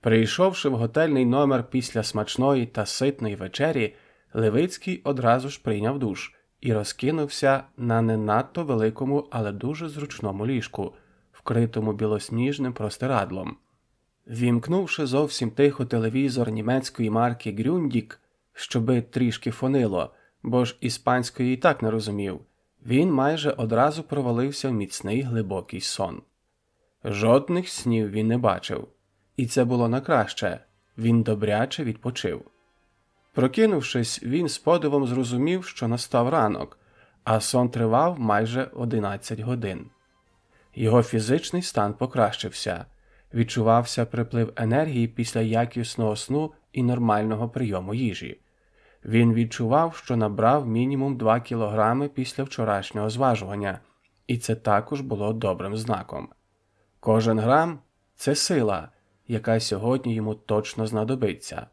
Прийшовши в готельний номер після смачної та ситної вечері, Левицький одразу ж прийняв душ і розкинувся на не надто великому, але дуже зручному ліжку, вкритому білосніжним простирадлом. Вімкнувши зовсім тихо телевізор німецької марки «Грюндік», щоби трішки фонило, бо ж іспанської і так не розумів, він майже одразу провалився в міцний глибокий сон. Жодних снів він не бачив. І це було на краще. Він добряче відпочив. Прокинувшись, він з подивом зрозумів, що настав ранок, а сон тривав майже 11 годин. Його фізичний стан покращився. Відчувався приплив енергії після якісного сну і нормального прийому їжі. Він відчував, що набрав мінімум 2 кілограми після вчорашнього зважування, і це також було добрим знаком. Кожен грам – це сила, яка сьогодні йому точно знадобиться.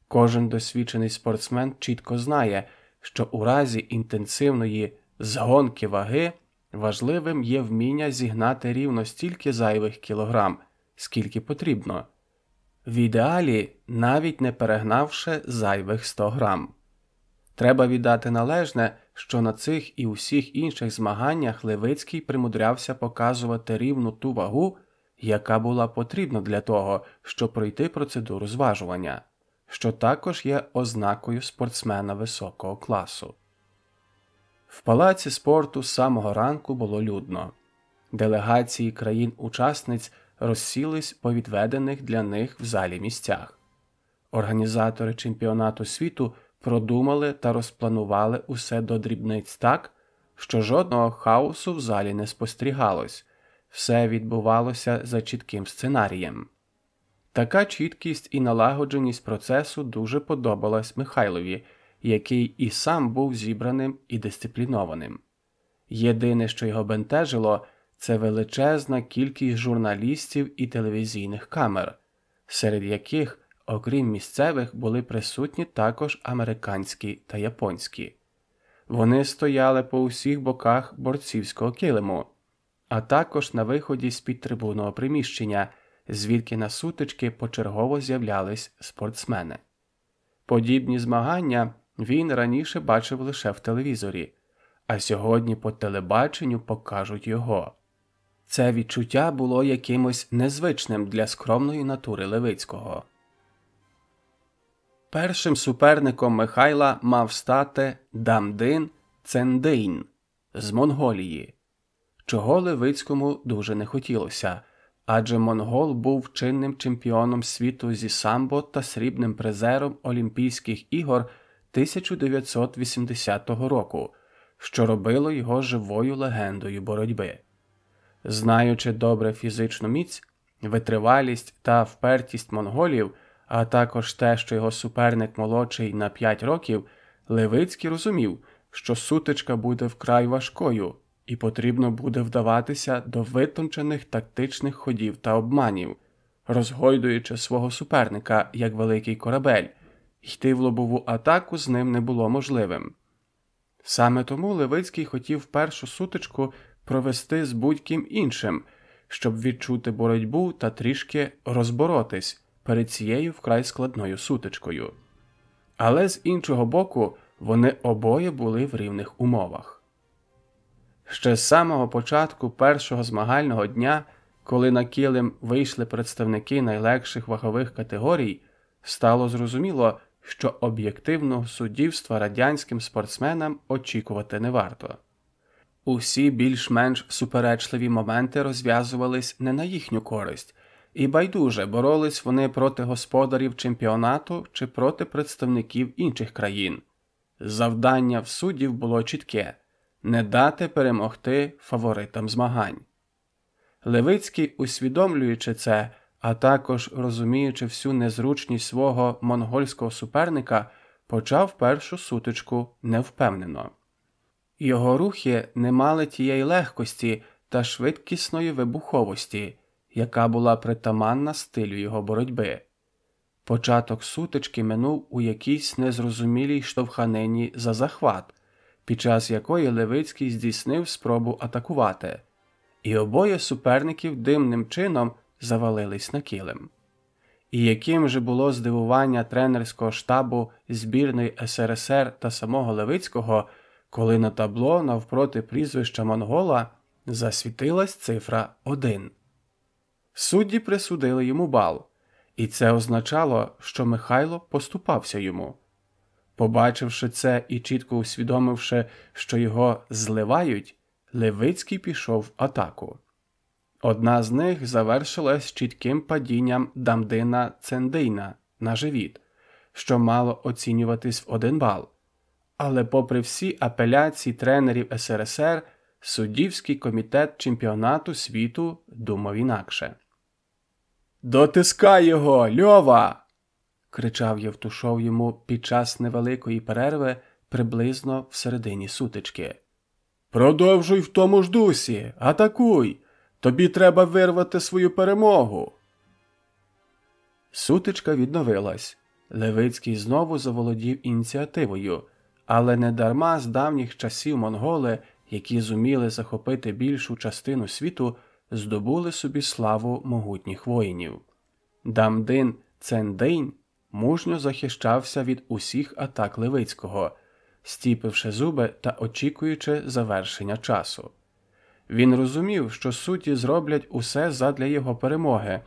Кожен досвідчений спортсмен чітко знає, що у разі інтенсивної згонки ваги важливим є вміння зігнати рівно стільки зайвих кілограм, скільки потрібно. В ідеалі, навіть не перегнавши зайвих 100 грам. Треба віддати належне, що на цих і усіх інших змаганнях Левицький примудрявся показувати рівно ту вагу, яка була потрібна для того, щоб пройти процедуру зважування, що також є ознакою спортсмена високого класу. В палаці спорту з самого ранку було людно. Делегації країн-учасниць розсілись по відведених для них в залі місцях. Організатори чемпіонату світу продумали та розпланували усе до дрібниць так, що жодного хаосу в залі не спостерігалось, все відбувалося за чітким сценарієм. Така чіткість і налагодженість процесу дуже подобалась Михайлові, який і сам був зібраним і дисциплінованим. Єдине, що його бентежило, це величезна кількість журналістів і телевізійних камер, серед яких, окрім місцевих, були присутні також американські та японські. Вони стояли по усіх боках борцівського килиму, а також на виході з-під трибунного приміщення, звідки на сутички почергово з'являлись спортсмени. Подібні змагання він раніше бачив лише в телевізорі, а сьогодні по телебаченню покажуть його. Це відчуття було якимось незвичним для скромної натури Левицького. Першим суперником Михайла мав стати Дамдин Цендейн з Монголії, чого Левицькому дуже не хотілося, адже монгол був чинним чемпіоном світу зі самбо та срібним призером Олімпійських ігор 1980 року, що робило його живою легендою боротьби. Знаючи добре фізичну міць, витривалість та впертість монголів, а також те, що його суперник молодший на 5 років, Левицький розумів, що сутичка буде вкрай важкою і потрібно буде вдаватися до витончених тактичних ходів та обманів, розгойдуючи свого суперника як великий корабель, йти в лобову атаку з ним не було можливим. Саме тому Левицький хотів першу сутичку провести з будь-ким іншим, щоб відчути боротьбу та трішки розборотись перед цією вкрай складною сутичкою. Але з іншого боку, вони обоє були в рівних умовах. Ще з самого початку першого змагального дня, коли на килим вийшли представники найлегших вагових категорій, стало зрозуміло, що об'єктивного суддівства радянським спортсменам очікувати не варто. Усі більш-менш суперечливі моменти розв'язувались не на їхню користь, і байдуже боролись вони проти господарів чемпіонату чи проти представників інших країн. Завдання в суддів було чітке – не дати перемогти фаворитам змагань. Левицький, усвідомлюючи це, а також розуміючи всю незручність свого монгольського суперника, почав першу сутичку невпевнено. Його рухи не мали тієї легкості та швидкісної вибуховості, яка була притаманна стилю його боротьби. Початок сутички минув у якійсь незрозумілій штовханині за захват, під час якої Левицький здійснив спробу атакувати, і обоє суперників дивним чином завалились на килим. І яким же було здивування тренерського штабу збірної СРСР та самого Левицького, коли на табло навпроти прізвища монгола засвітилась цифра 1. Судді присудили йому бал, і це означало, що Михайло поступався йому. Побачивши це і чітко усвідомивши, що його зливають, Левицький пішов в атаку. Одна з них завершилась чітким падінням Дамдина Цендейна на живіт, що мало оцінюватись в 1 бал. Але попри всі апеляції тренерів СРСР, суддівський комітет чемпіонату світу думав інакше. «Дотискай його, Льова!» – кричав Євтушов йому під час невеликої перерви приблизно всередині сутички. «Продовжуй в тому ж дусі! Атакуй! Тобі треба вирвати свою перемогу!» Сутичка відновилась. Левицький знову заволодів ініціативою, але не дарма з давніх часів монголи, які зуміли захопити більшу частину світу, здобули собі славу могутніх воїнів. Дамдин Цендейн мужньо захищався від усіх атак Левицького, стіпивши зуби та очікуючи завершення часу. Він розумів, що судді зроблять усе задля його перемоги,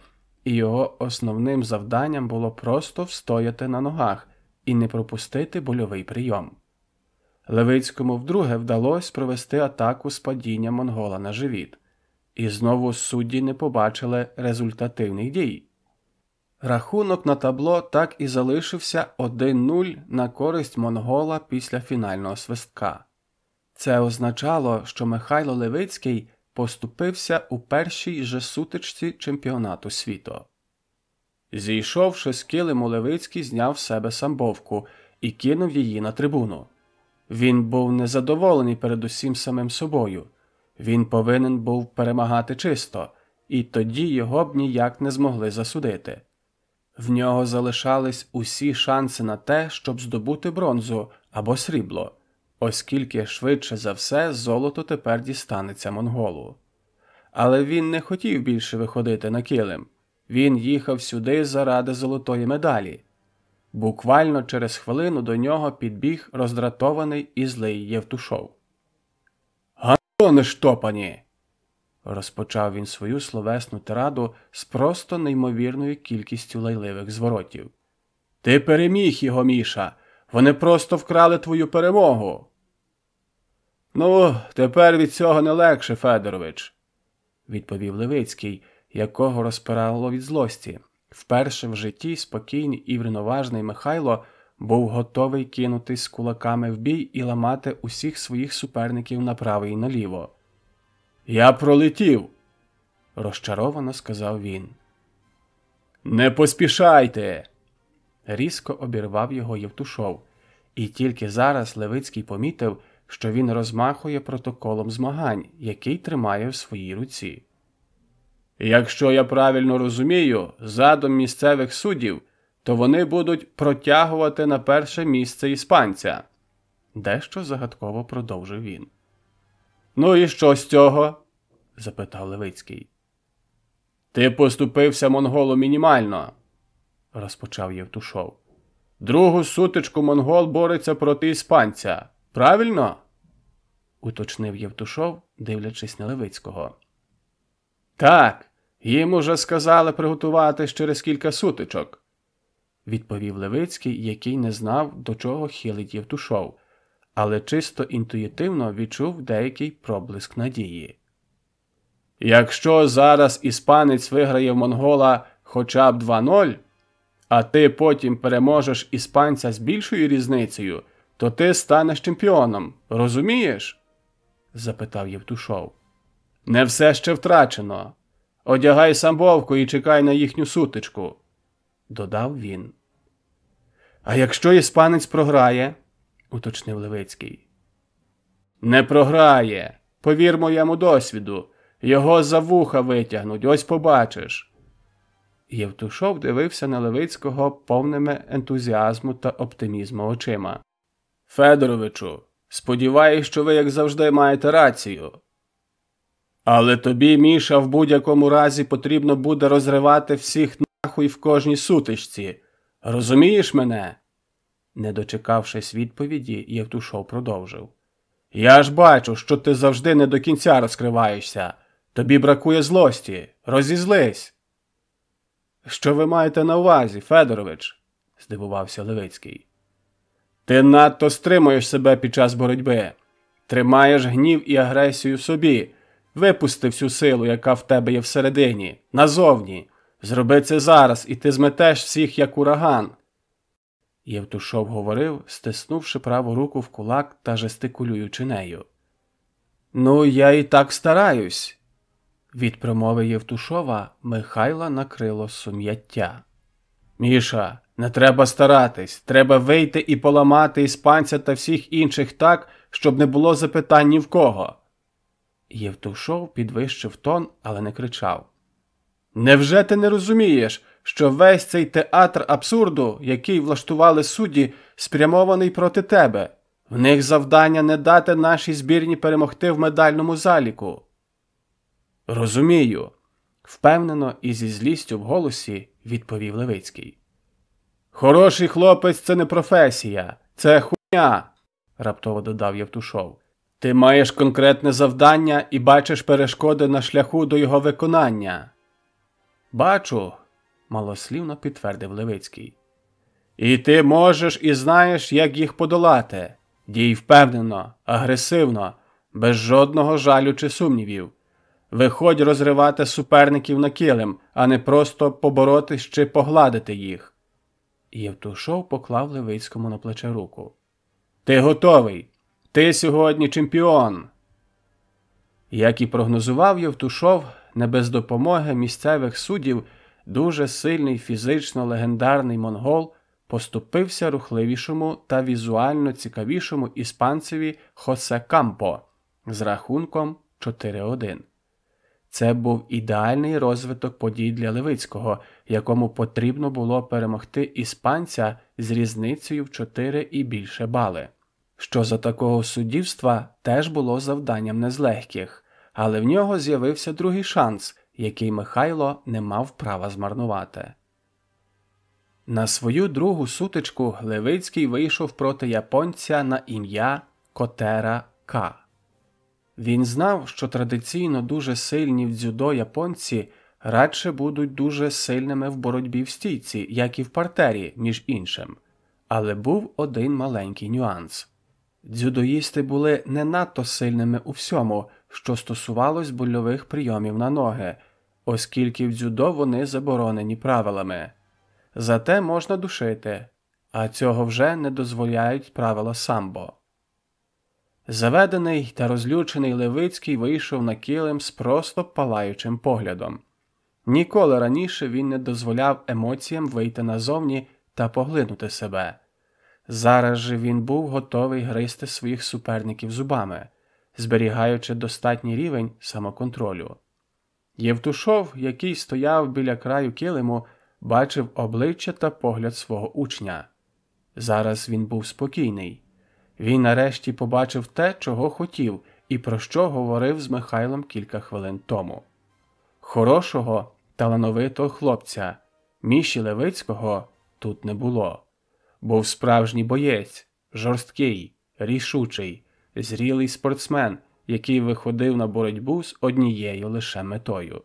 і його основним завданням було просто встояти на ногах і не пропустити больовий прийом. Левицькому вдруге вдалося провести атаку з падіння монгола на живіт, і знову судді не побачили результативних дій. Рахунок на табло так і залишився 1-0 на користь монгола після фінального свистка. Це означало, що Михайло Левицький поступився у першій же сутичці чемпіонату світу. Зійшовши з килиму, Левицький зняв з себе самбовку і кинув її на трибуну. Він був незадоволений передусім самим собою. Він повинен був перемагати чисто, і тоді його б ніяк не змогли засудити. В нього залишались усі шанси на те, щоб здобути бронзу або срібло, оскільки швидше за все золото тепер дістанеться монголу. Але він не хотів більше виходити на килим. Він їхав сюди заради золотої медалі. Буквально через хвилину до нього підбіг роздратований і злий Євтушов. «Гандони штопані!» Розпочав він свою словесну тираду з просто неймовірною кількістю лайливих зворотів. «Ти переміг його, Міша! Вони просто вкрали твою перемогу!» «Ну, тепер від цього не легше, Федорович», – відповів Левицький, якого розпирало від злості. Вперше в житті спокійний і врівноважений Михайло був готовий кинутись з кулаками в бій і ламати усіх своїх суперників направо і наліво. «Я пролетів», – розчаровано сказав він. «Не поспішайте!» – різко обірвав його Євтушов, і тільки зараз Левицький помітив, що він розмахує протоколом змагань, який тримає в своїй руці. «Якщо я правильно розумію, задум місцевих суддів, то вони будуть протягувати на перше місце іспанця», – дещо загадково продовжив він. «Ну і що з цього?» – запитав Левицький. «Ти поступився монголу мінімально», – розпочав Євтушов. «Другу сутичку монгол бореться проти іспанця. Правильно?» – уточнив Євтушов, дивлячись на Левицького. «Так, їм уже сказали приготуватись через кілька сутичок», – відповів Левицький, який не знав, до чого хилить Євтушов, але чисто інтуїтивно відчув деякий проблиск надії. «Якщо зараз іспанець виграє в монгола хоча б 2-0, а ти потім переможеш іспанця з більшою різницею, то ти станеш чемпіоном, розумієш?» – запитав Євтушов. «Не все ще втрачено. Одягай самбовку і чекай на їхню сутичку», – додав він. «А якщо іспанець програє?» – уточнив Левицький. «Не програє. Повір моєму досвіду. Його за вуха витягнуть, ось побачиш». Євтушов дивився на Левицького повними ентузіазму та оптимізму очима. «Федоровичу, сподіваюсь, що ви, як завжди, маєте рацію. Але тобі, Міша, в будь-якому разі потрібно буде розривати всіх нахуй в кожній сутичці. Розумієш мене?» Не дочекавшись відповіді, Євтушов продовжив. «Я ж бачу, що ти завжди не до кінця розкриваєшся. Тобі бракує злості. Розізлись!» «Що ви маєте на увазі, Федорович?» – здивувався Левицький. «Ти надто стримуєш себе під час боротьби. Тримаєш гнів і агресію в собі. Випусти всю силу, яка в тебе є всередині, назовні. Зроби це зараз, і ти зметеш всіх, як ураган». Євтушов говорив, стиснувши праву руку в кулак та жестикулюючи нею. «Ну, я і так стараюсь». Від промови Євтушова Михайла накрило сум'яття. «Міша, не треба старатись. Треба вийти і поламати іспанця та всіх інших так, щоб не було запитань ні в кого». Євтушов підвищив тон, але не кричав. «Невже ти не розумієш, що весь цей театр абсурду, який влаштували судді, спрямований проти тебе? В них завдання не дати нашій збірні перемогти в медальному заліку». «Розумію», – впевнено і зі злістю в голосі відповів Левицький. «Хороший хлопець – це не професія, це хуйня», раптово додав Євтушов. Ти маєш конкретне завдання і бачиш перешкоди на шляху до його виконання. Бачу, малослівно підтвердив Левицький. І ти можеш і знаєш, як їх подолати. Дій впевнено, агресивно, без жодного жалю чи сумнівів. Виходь розривати суперників на килим, а не просто поборотись чи погладити їх. Євтушов поклав Левицькому на плече руку. Ти готовий. Ти сьогодні чемпіон. Як і прогнозував Євтушов, не без допомоги місцевих суддів, дуже сильний фізично легендарний монгол поступився рухливішому та візуально цікавішому іспанцеві Хосе Кампо з рахунком 4-1. Це був ідеальний розвиток подій для Левицького, якому потрібно було перемогти іспанця з різницею в 4 і більше бали. Що за такого суддівства теж було завданням не з легких, але в нього з'явився другий шанс, який Михайло не мав права змарнувати. На свою другу сутичку Левицький вийшов проти японця на ім'я Котера К. Він знав, що традиційно дуже сильні в дзюдо японці радше будуть дуже сильними в боротьбі в стійці, як і в партері, між іншим. Але був один маленький нюанс. Дзюдоїсти були не надто сильними у всьому, що стосувалось больових прийомів на ноги, оскільки в дзюдо вони заборонені правилами. Зате можна душити, а цього вже не дозволяють правила самбо. Заведений та розлючений Левицький вийшов на килим з просто палаючим поглядом. Ніколи раніше він не дозволяв емоціям вийти назовні та поглинути себе. Зараз же він був готовий гризти своїх суперників зубами, зберігаючи достатній рівень самоконтролю. Євтушов, який стояв біля краю килиму, бачив обличчя та погляд свого учня. Зараз він був спокійний. Він нарешті побачив те, чого хотів і про що говорив з Михайлом кілька хвилин тому. Хорошого, талановитого хлопця Міші Левицького тут не було. Був справжній боєць, жорсткий, рішучий, зрілий спортсмен, який виходив на боротьбу з однією лише метою.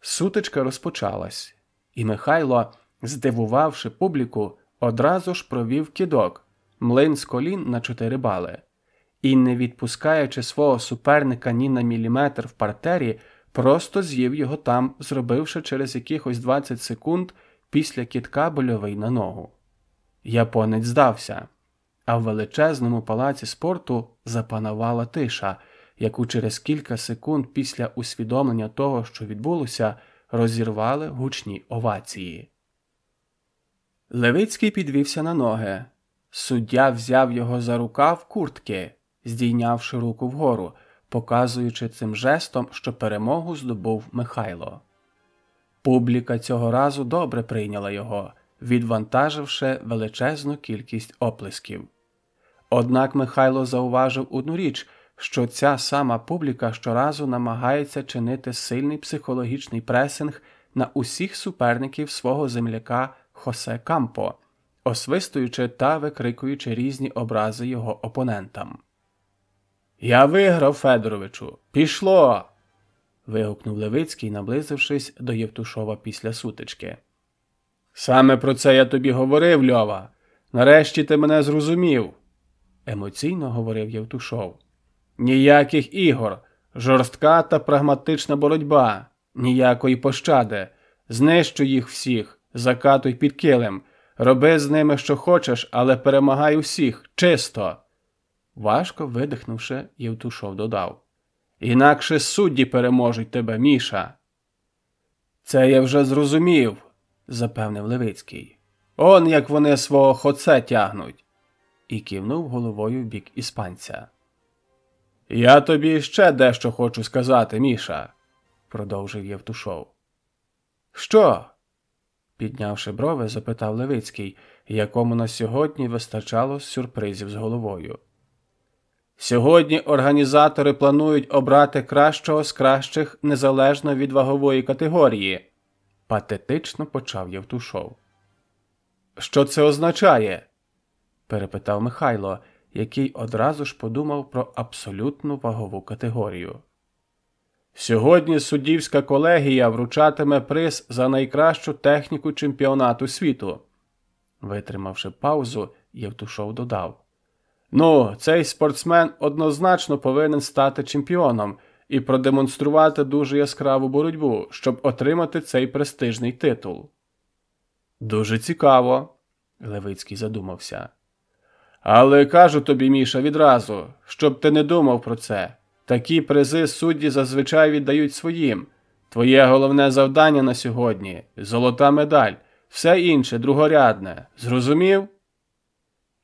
Сутичка розпочалась, і Михайло, здивувавши публіку, одразу ж провів кидок, млин з колін на 4 бали. І, не відпускаючи свого суперника ні на міліметр в партері, просто з'їв його там, зробивши через якихось 20 секунд після кидка больовий на ногу. Японець здався, а в величезному палаці спорту запанувала тиша, яку через кілька секунд після усвідомлення того, що відбулося, розірвали гучні овації. Левицький підвівся на ноги. Суддя взяв його за рукав куртки, здійнявши руку вгору, показуючи цим жестом, що перемогу здобув Михайло. Публіка цього разу добре прийняла його, відвантаживши величезну кількість оплесків. Однак Михайло зауважив одну річ, що ця сама публіка щоразу намагається чинити сильний психологічний пресинг на усіх суперників свого земляка Хосе Кампо, освистуючи та викрикуючи різні образи його опонентам. «Я виграв, Федоровичу! Пішло!» – вигукнув Левицький, наблизившись до Євтушова після сутички. «Саме про це я тобі говорив, Льова! Нарешті ти мене зрозумів!» – емоційно говорив Євтушов. «Ніяких ігор, жорстка та прагматична боротьба, ніякої пощади. Знищуй їх всіх, закатуй під килим, роби з ними що хочеш, але перемагай усіх, чисто!» Важко видихнувши, Євтушов додав. «Інакше судді переможуть тебе, Міша!» «Це я вже зрозумів», – запевнив Левицький. «Он як вони свого Хоце тягнуть!» І кивнув головою в бік іспанця. «Я тобі ще дещо хочу сказати, Міша», – продовжив Євтушов. «Що?» – піднявши брови, запитав Левицький, якому на сьогодні вистачало сюрпризів з головою. «Сьогодні організатори планують обрати кращого з кращих незалежно від вагової категорії», – патетично почав Євтушов. «Що це означає?» перепитав Михайло, який одразу ж подумав про абсолютну вагову категорію. Сьогодні суддівська колегія вручатиме приз за найкращу техніку чемпіонату світу. Витримавши паузу, Євтушов додав. Ну, цей спортсмен однозначно повинен стати чемпіоном і продемонструвати дуже яскраву боротьбу, щоб отримати цей престижний титул. Дуже цікаво, Левицький задумався. Але кажу тобі, Міша, відразу, щоб ти не думав про це. Такі призи судді зазвичай віддають своїм. Твоє головне завдання на сьогодні – золота медаль, все інше другорядне. Зрозумів?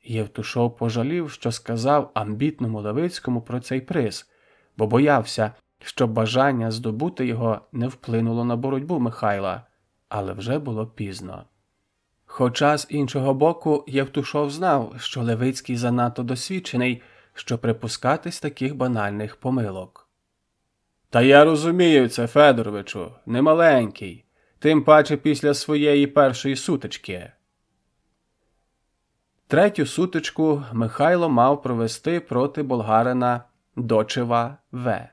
Євтушов пожалів, що сказав амбітному Левицькому про цей приз, бо боявся, що бажання здобути його не вплинуло на боротьбу Михайла, але вже було пізно. Хоча, з іншого боку, Євтушов знав, що Левицький занадто досвідчений, щоб припускатись таких банальних помилок. «Та я розумію це, Федоровичу, немаленький, тим паче після своєї першої сутички». Третю сутичку Михайло мав провести проти болгарина Дочева В.,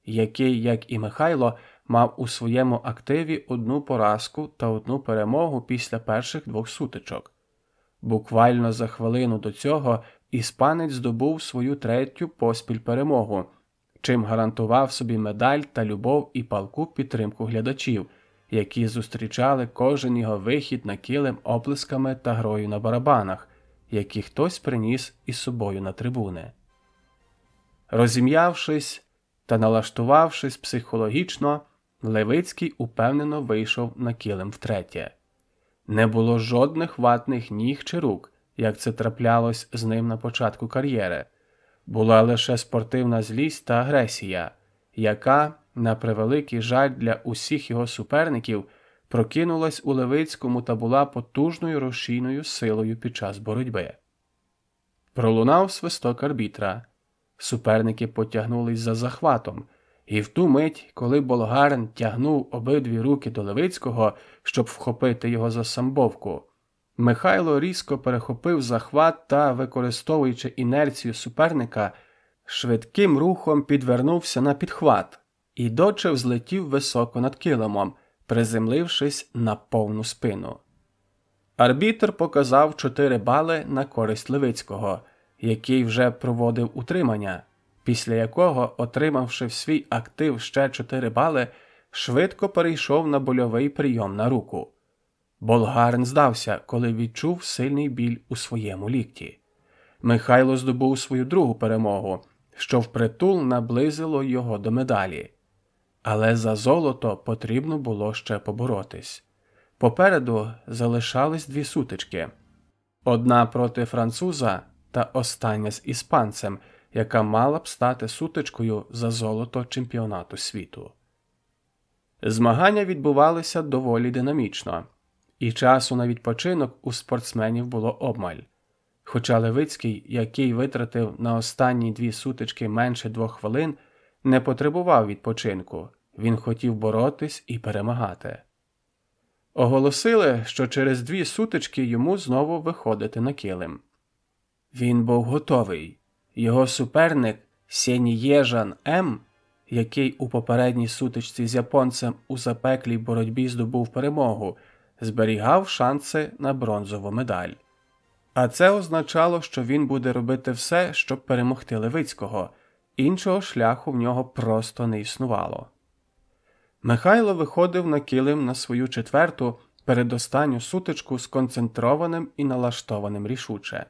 який, як і Михайло, мав у своєму активі одну поразку та одну перемогу після перших двох сутичок. Буквально за хвилину до цього іспанець здобув свою третю поспіль перемогу, чим гарантував собі медаль та любов і палку підтримку глядачів, які зустрічали кожен його вихід на килим оплесками та грою на барабанах, які хтось приніс із собою на трибуни. Розім'явшись та налаштувавшись психологічно, Левицький упевнено вийшов на килим втретє. Не було жодних ватних ніг чи рук, як це траплялось з ним на початку кар'єри. Була лише спортивна злість та агресія, яка, на превеликий жаль для усіх його суперників, прокинулась у Левицькому та була потужною рушійною силою під час боротьби. Пролунав свисток арбітра. Суперники потягнулись за захватом, і в ту мить, коли болгарин тягнув обидві руки до Левицького, щоб вхопити його за самбовку, Михайло різко перехопив захват та, використовуючи інерцію суперника, швидким рухом підвернувся на підхват, і Дочев злетів високо над килимом, приземлившись на повну спину. Арбітр показав 4 бали на користь Левицького, який вже проводив утримання, після якого, отримавши в свій актив ще 4 бали, швидко перейшов на больовий прийом на руку. Болгарин здався, коли відчув сильний біль у своєму лікті. Михайло здобув свою другу перемогу, що впритул наблизило його до медалі. Але за золото потрібно було ще поборотись. Попереду залишались 2 сутички. Одна проти француза та остання з іспанцем, яка мала б стати сутичкою за золото чемпіонату світу. Змагання відбувалися доволі динамічно, і часу на відпочинок у спортсменів було обмаль. Хоча Левицький, який витратив на останні 2 сутички менше 2 хвилин, не потребував відпочинку, він хотів боротись і перемагати. Оголосили, що через 2 сутички йому знову виходити на килим. Він був готовий. Його суперник Сєнієжан М., який у попередній сутичці з японцем у запеклій боротьбі здобув перемогу, зберігав шанси на бронзову медаль. А це означало, що він буде робити все, щоб перемогти Левицького. Іншого шляху в нього просто не існувало. Михайло виходив на килим на свою 4-ту, передостанню сутичку сконцентрованим і налаштованим рішуче.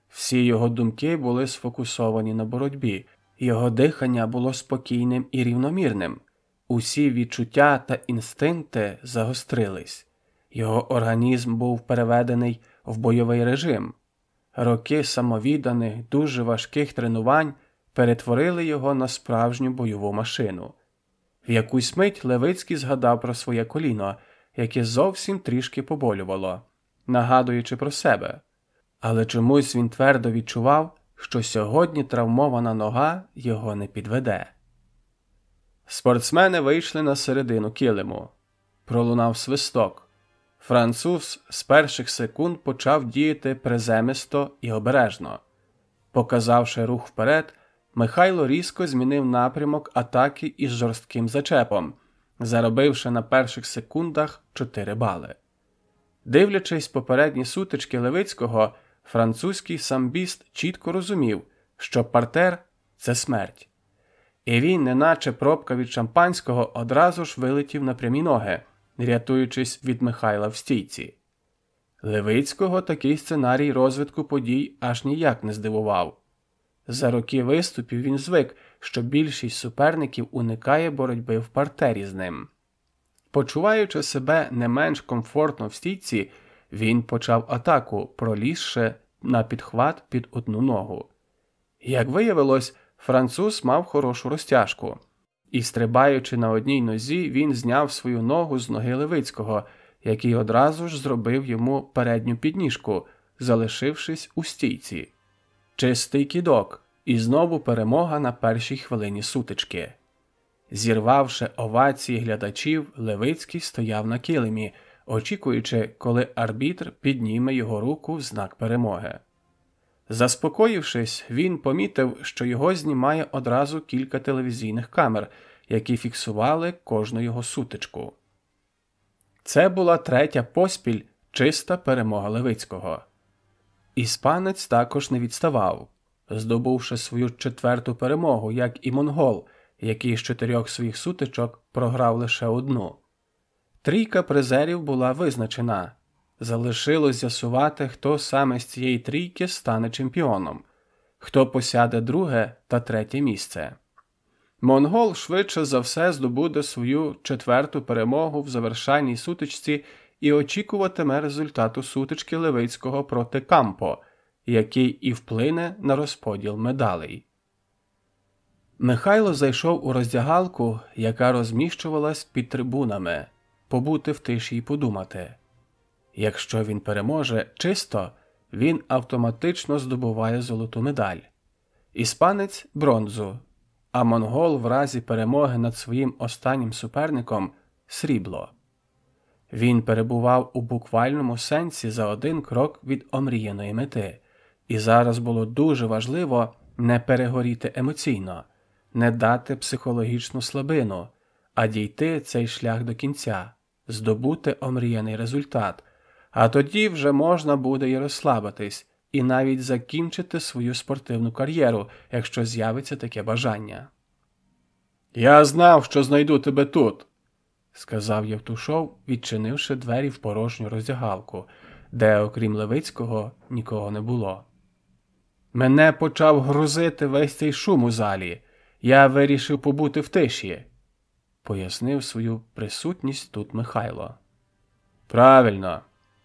Всі його думки були сфокусовані на боротьбі, його дихання було спокійним і рівномірним. Усі відчуття та інстинкти загострились. Його організм був переведений в бойовий режим. Роки самовідданих, дуже важких тренувань перетворили його на справжню бойову машину. В якусь мить Левицький згадав про своє коліно, яке зовсім трішки поболювало, нагадуючи про себе. Але чомусь він твердо відчував, що сьогодні травмована нога його не підведе. Спортсмени вийшли на середину килиму. Пролунав свисток. Француз з перших секунд почав діяти приземисто і обережно. Показавши рух вперед, Михайло різко змінив напрямок атаки із жорстким зачепом, заробивши на перших секундах 4 бали. Дивлячись попередні сутички Левицького, французький самбіст чітко розумів, що партер – це смерть. І він, неначе пробка від шампанського, одразу ж вилетів на прямі ноги, рятуючись від Михайла в стійці. Левицького такий сценарій розвитку подій аж ніяк не здивував. За роки виступів він звик, що більшість суперників уникає боротьби в партері з ним. Почуваючи себе не менш комфортно в стійці, він почав атаку, пролізши на підхват під одну ногу. Як виявилось, француз мав хорошу розтяжку. І, стрибаючи на одній нозі, він зняв свою ногу з ноги Левицького, який одразу ж зробив йому передню підніжку, залишившись у стійці. Чистий кидок, і знову перемога на першій хвилині сутички. Зірвавши овації глядачів, Левицький стояв на килимі, очікуючи, коли арбітр підніме його руку в знак перемоги. Заспокоївшись, він помітив, що його знімає одразу кілька телевізійних камер, які фіксували кожну його сутичку. Це була третя поспіль чиста перемога Левицького. Іспанець також не відставав, здобувши свою 4-ту перемогу, як і монгол, який з 4 своїх сутичок програв лише одну. Трійка призерів була визначена. Залишилось з'ясувати, хто саме з цієї трійки стане чемпіоном, хто посяде 2 та 3 місце. Монгол швидше за все здобуде свою 4-ту перемогу в завершальній сутичці і очікуватиме результату сутички Левицького проти Кампо, який і вплине на розподіл медалей. Михайло зайшов у роздягалку, яка розміщувалась під трибунами, побути в тиші й подумати. Якщо він переможе чисто, він автоматично здобуває золоту медаль. Іспанець – бронзу, а монгол в разі перемоги над своїм останнім суперником – срібло. Він перебував у буквальному сенсі за 1 крок від омріяної мети, і зараз було дуже важливо не перегоріти емоційно, не дати психологічну слабину, а дійти цей шлях до кінця, здобути омріяний результат, а тоді вже можна буде й розслабитись, і навіть закінчити свою спортивну кар'єру, якщо з'явиться таке бажання. «Я знав, що знайду тебе тут», – сказав Євтушов, відчинивши двері в порожню роздягалку, де, окрім Левицького, нікого не було. «Мене почав грузити весь цей шум у залі. Я вирішив побути в тиші», – пояснив свою присутність тут Михайло. «Правильно.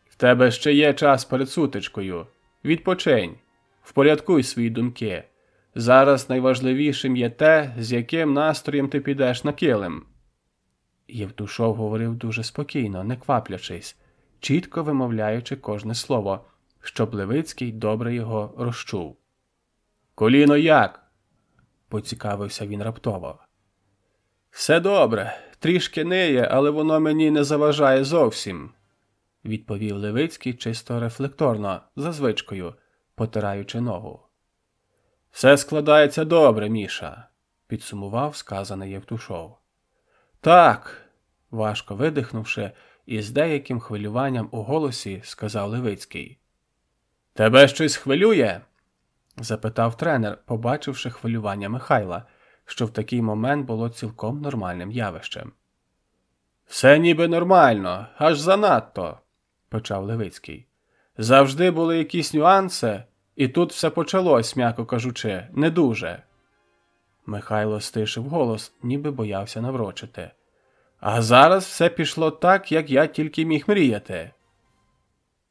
В тебе ще є час перед сутичкою. Відпочинь. Впорядкуй свої думки. Зараз найважливішим є те, з яким настроєм ти підеш на килим». Євтушов говорив дуже спокійно, не кваплячись, чітко вимовляючи кожне слово, щоб Левицький добре його розчув. «Коліно як?» – поцікавився він раптово. «Все добре. Трішки ниє, але воно мені не заважає зовсім», – відповів Левицький чисто рефлекторно, за звичкою, потираючи ногу. «Все складається добре, Міша», – підсумував сказане Євтушов. «Так», – важко видихнувши і з деяким хвилюванням у голосі, сказав Левицький. «Тебе щось хвилює?» – запитав тренер, побачивши хвилювання Михайла, що в такий момент було цілком нормальним явищем. «Все ніби нормально, аж занадто», – почав Левицький. «Завжди були якісь нюанси, і тут все почалось, м'яко кажучи, не дуже». Михайло стишив голос, ніби боявся наврочити. «А зараз все пішло так, як я тільки міг мріяти».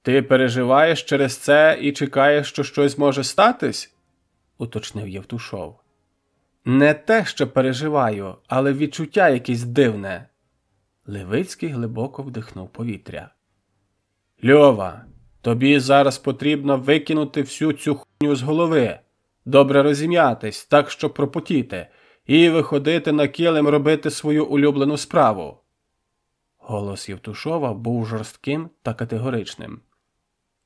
«Ти переживаєш через це і чекаєш, що щось може статись?» – уточнив Євтушов. «Не те, що переживаю, але відчуття якесь дивне». Левицький глибоко вдихнув повітря. «Льова, тобі зараз потрібно викинути всю цю хуйню з голови, добре розім'ятись, так, щоб пропотіти, і виходити на килим робити свою улюблену справу». Голос Євтушова був жорстким та категоричним.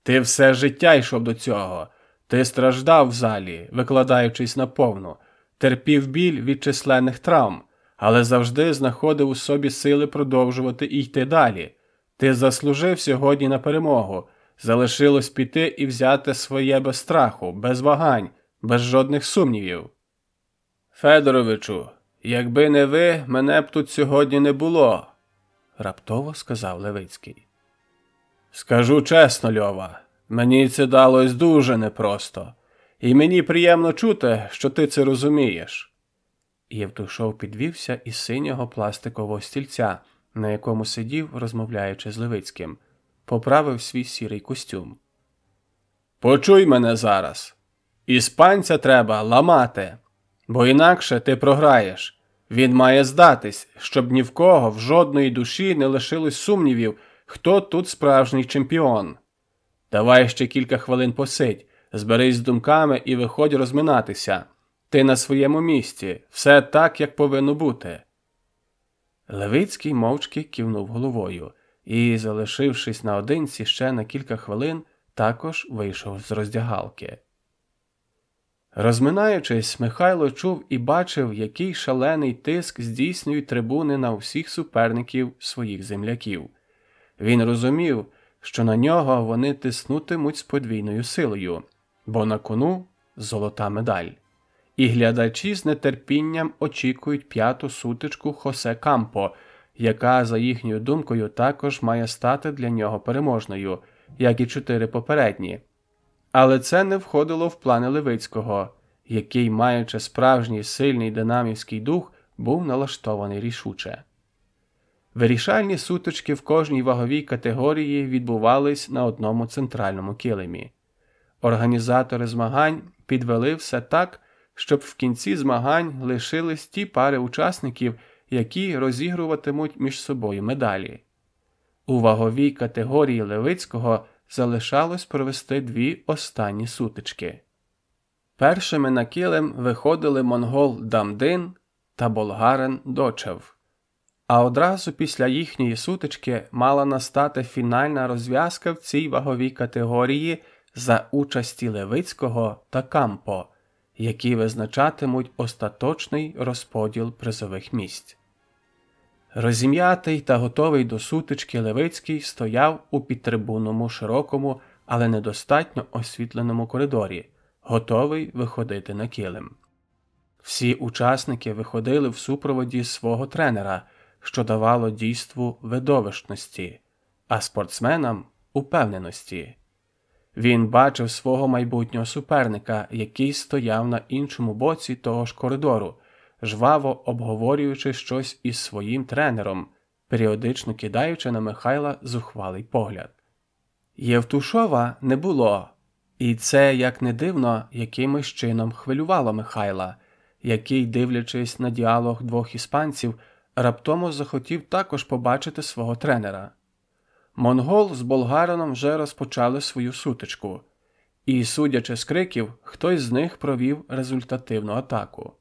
«Ти все життя йшов до цього. Ти страждав в залі, викладаючись наповну, терпів біль від численних травм, але завжди знаходив у собі сили продовжувати і йти далі. Ти заслужив сьогодні на перемогу. Залишилось піти і взяти своє без страху, без вагань, без жодних сумнівів». «Федоровичу, якби не ви, мене б тут сьогодні не було», – раптово сказав Левицький. «Скажу чесно, Льова, мені це далось дуже непросто, і мені приємно чути, що ти це розумієш». Євтушов підвівся із синього пластикового стільця, на якому сидів, розмовляючи з Левицьким, поправив свій сірий костюм. «Почуй мене зараз. Іспанця треба ламати, бо інакше ти програєш. Він має здатись, щоб ні в кого, в жодної душі не лишилось сумнівів, хто тут справжній чемпіон. Давай ще кілька хвилин посидь, зберись з думками і виходь розминатися. Ти на своєму місці, все так, як повинно бути». Левицький мовчки кивнув головою і, залишившись наодинці ще на кілька хвилин, також вийшов з роздягалки. Розминаючись, Михайло чув і бачив, який шалений тиск здійснюють трибуни на всіх суперників своїх земляків. Він розумів, що на нього вони тиснутимуть з подвійною силою, бо на кону золота медаль. І глядачі з нетерпінням очікують 5-ту сутичку Хосе Кампо, яка, за їхньою думкою, також має стати для нього переможною, як і 4 попередні. Але це не входило в плани Левицького, який, маючи справжній сильний динамівський дух, був налаштований рішуче. Вирішальні сутички в кожній ваговій категорії відбувались на одному центральному килимі. Організатори змагань підвели все так, щоб в кінці змагань лишились ті пари учасників, які розігруватимуть між собою медалі. У ваговій категорії Левицького залишалось провести 2 останні сутички. Першими на килим виходили монгол Дамдин та болгарин Дочев. А одразу після їхньої сутички мала настати фінальна розв'язка в цій ваговій категорії за участі Левицького та Кампо, які визначатимуть остаточний розподіл призових місць. Розім'ятий та готовий до сутички Левицький стояв у підтрибунному широкому, але недостатньо освітленому коридорі, готовий виходити на килим. Всі учасники виходили в супроводі свого тренера, що давало дійству видовищності, а спортсменам – упевненості. Він бачив свого майбутнього суперника, який стояв на іншому боці того ж коридору, жваво обговорюючи щось із своїм тренером, періодично кидаючи на Михайла зухвалий погляд. Євтушова не було, і це, як не дивно, якимось чином хвилювало Михайла, який, дивлячись на діалог 2 іспанців, раптомо захотів також побачити свого тренера. Монгол з болгарином вже розпочали свою сутичку, і, судячи з криків, хтось з них провів результативну атаку.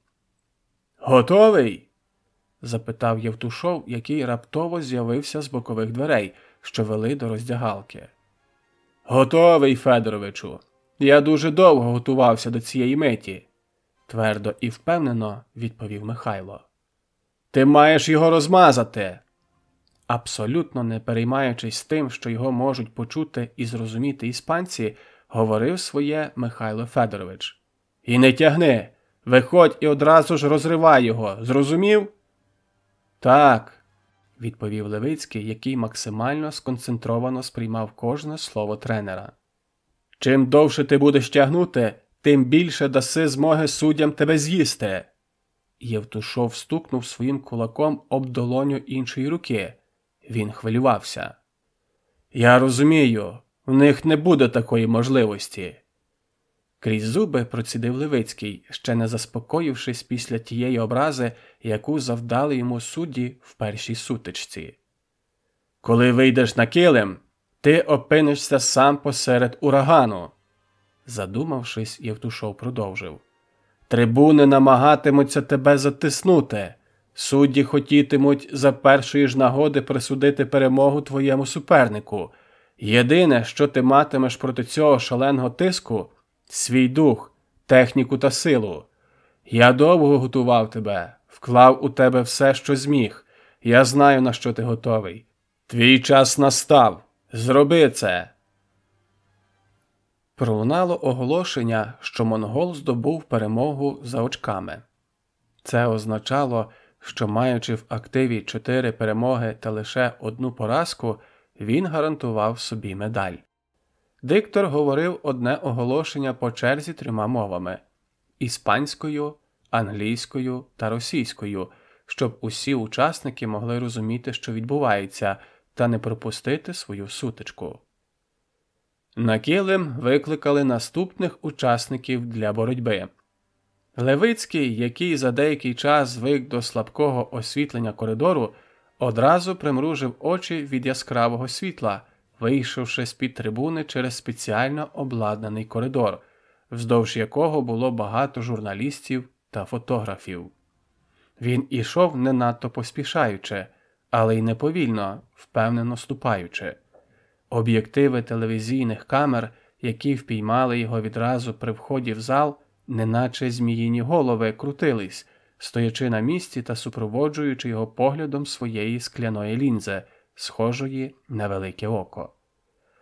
«Готовий?» – запитав Євтушов, який раптово з'явився з бокових дверей, що вели до роздягалки. «Готовий, Федоровичу. Я дуже довго готувався до цієї миті», – твердо і впевнено відповів Михайло. «Ти маєш його розмазати!» Абсолютно не переймаючись тим, що його можуть почути і зрозуміти іспанці, говорив своє Михайло Федорович. «І не тягни! Виходь і одразу ж розривай його! Зрозумів?» «Так», – відповів Левицький, який максимально сконцентровано сприймав кожне слово тренера. «Чим довше ти будеш тягнути, тим більше даси змоги суддям тебе з'їсти!» Євтушов стукнув своїм кулаком об долоню іншої руки. Він хвилювався. «Я розумію, у них не буде такої можливості». Крізь зуби процідив Левицький, ще не заспокоївшись після тієї образи, яку завдали йому судді в першій сутичці. «Коли вийдеш на килим, ти опинишся сам посеред урагану», – задумавшись, Євтушов продовжив. «Трибуни намагатимуться тебе затиснути, Судді хотітимуть за першої ж нагоди присудити перемогу твоєму супернику. Єдине, що ти матимеш проти цього шаленого тиску – свій дух, техніку та силу. Я довго готував тебе, вклав у тебе все, що зміг. Я знаю, на що ти готовий. Твій час настав. Зроби це. Пролунало оголошення, що монгол здобув перемогу за очками. Це означало, що маючи в активі 4 перемоги та лише 1 поразку, він гарантував собі медаль. Диктор говорив одне оголошення по черзі 3 мовами – іспанською, англійською та російською, щоб усі учасники могли розуміти, що відбувається, та не пропустити свою сутичку. На килим викликали наступних учасників для боротьби. Левицький, який за деякий час звик до слабкого освітлення коридору, одразу примружив очі від яскравого світла, вийшовши з-під трибуни через спеціально обладнаний коридор, вздовж якого було багато журналістів та фотографів. Він ішов не надто поспішаючи, але й не повільно, впевнено ступаючи. Об'єктиви телевізійних камер, які впіймали його відразу при вході в зал, неначе зміїні голови крутились, стоячи на місці та супроводжуючи його поглядом своєї скляної лінзи, схожої на велике око.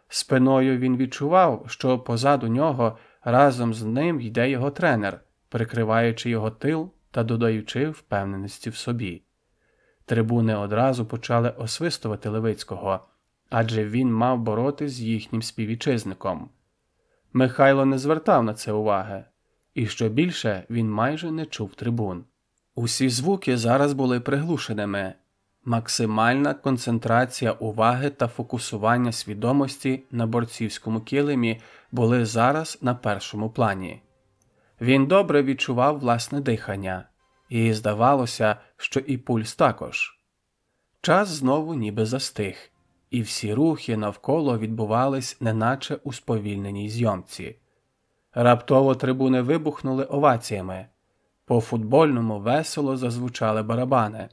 Спиною він відчував, що позаду нього разом з ним йде його тренер, прикриваючи його тил та додаючи впевненості в собі. Трибуни одразу почали освистувати Левицького, адже він мав боротись з їхнім співвітчизником. Михайло не звертав на це уваги, і що більше, він майже не чув трибун. Усі звуки зараз були приглушеними. Максимальна концентрація уваги та фокусування свідомості на борцівському килимі були зараз на першому плані. Він добре відчував власне дихання, і здавалося, що і пульс також. Час знову ніби застиг, і всі рухи навколо відбувались неначе у сповільненій зйомці. Раптово трибуни вибухнули оваціями. По-футбольному весело зазвучали барабани.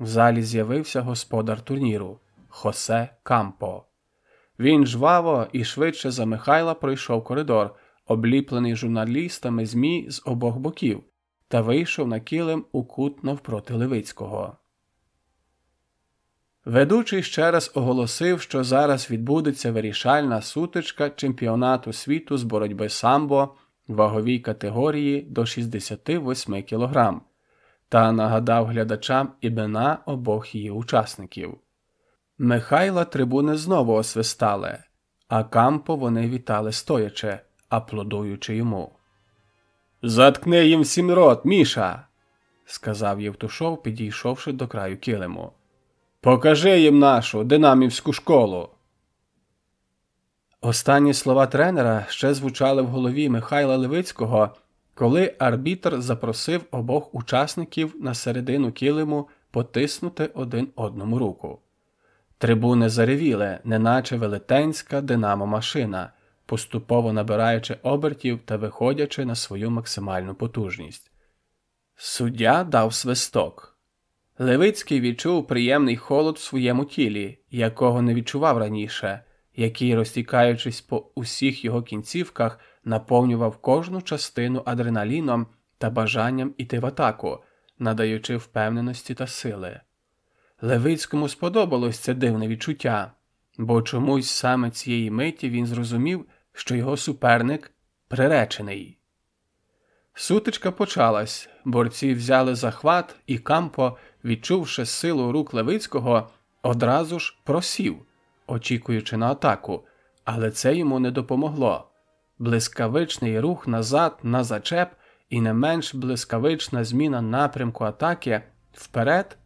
В залі з'явився господар турніру – Хосе Кампо. Він жваво і швидше за Михайла пройшов коридор, обліплений журналістами ЗМІ з обох боків, та вийшов на килим у кут навпроти Левицького. Ведучий ще раз оголосив, що зараз відбудеться вирішальна сутичка чемпіонату світу з боротьби самбо в ваговій категорії до 68 кг, та нагадав глядачам імена обох її учасників. Михайла трибуни знову освистали, а Кампо вони вітали стоячи, аплодуючи йому. «Заткни їм всім рот, Міша!» – сказав Євтушов, підійшовши до краю килиму. «Покажи їм нашу динамівську школу!» Останні слова тренера ще звучали в голові Михайла Левицького, коли арбітр запросив обох учасників на середину килиму потиснути один одному руку. Трибуни заревіли, неначе велетенська динамо-машина, поступово набираючи обертів та виходячи на свою максимальну потужність. Суддя дав свисток. Левицький відчув приємний холод в своєму тілі, якого не відчував раніше, який, розтікаючись по усіх його кінцівках, наповнював кожну частину адреналіном та бажанням іти в атаку, надаючи впевненості та сили. Левицькому сподобалось це дивне відчуття, бо чомусь саме цієї миті він зрозумів, що його суперник приречений. Сутичка почалась, борці взяли захват, і Кампо, відчувши силу рук Левицького, одразу ж просів, очікуючи на атаку, але це йому не допомогло. Блискавичний рух назад на зачеп і не менш блискавична зміна напрямку атаки вперед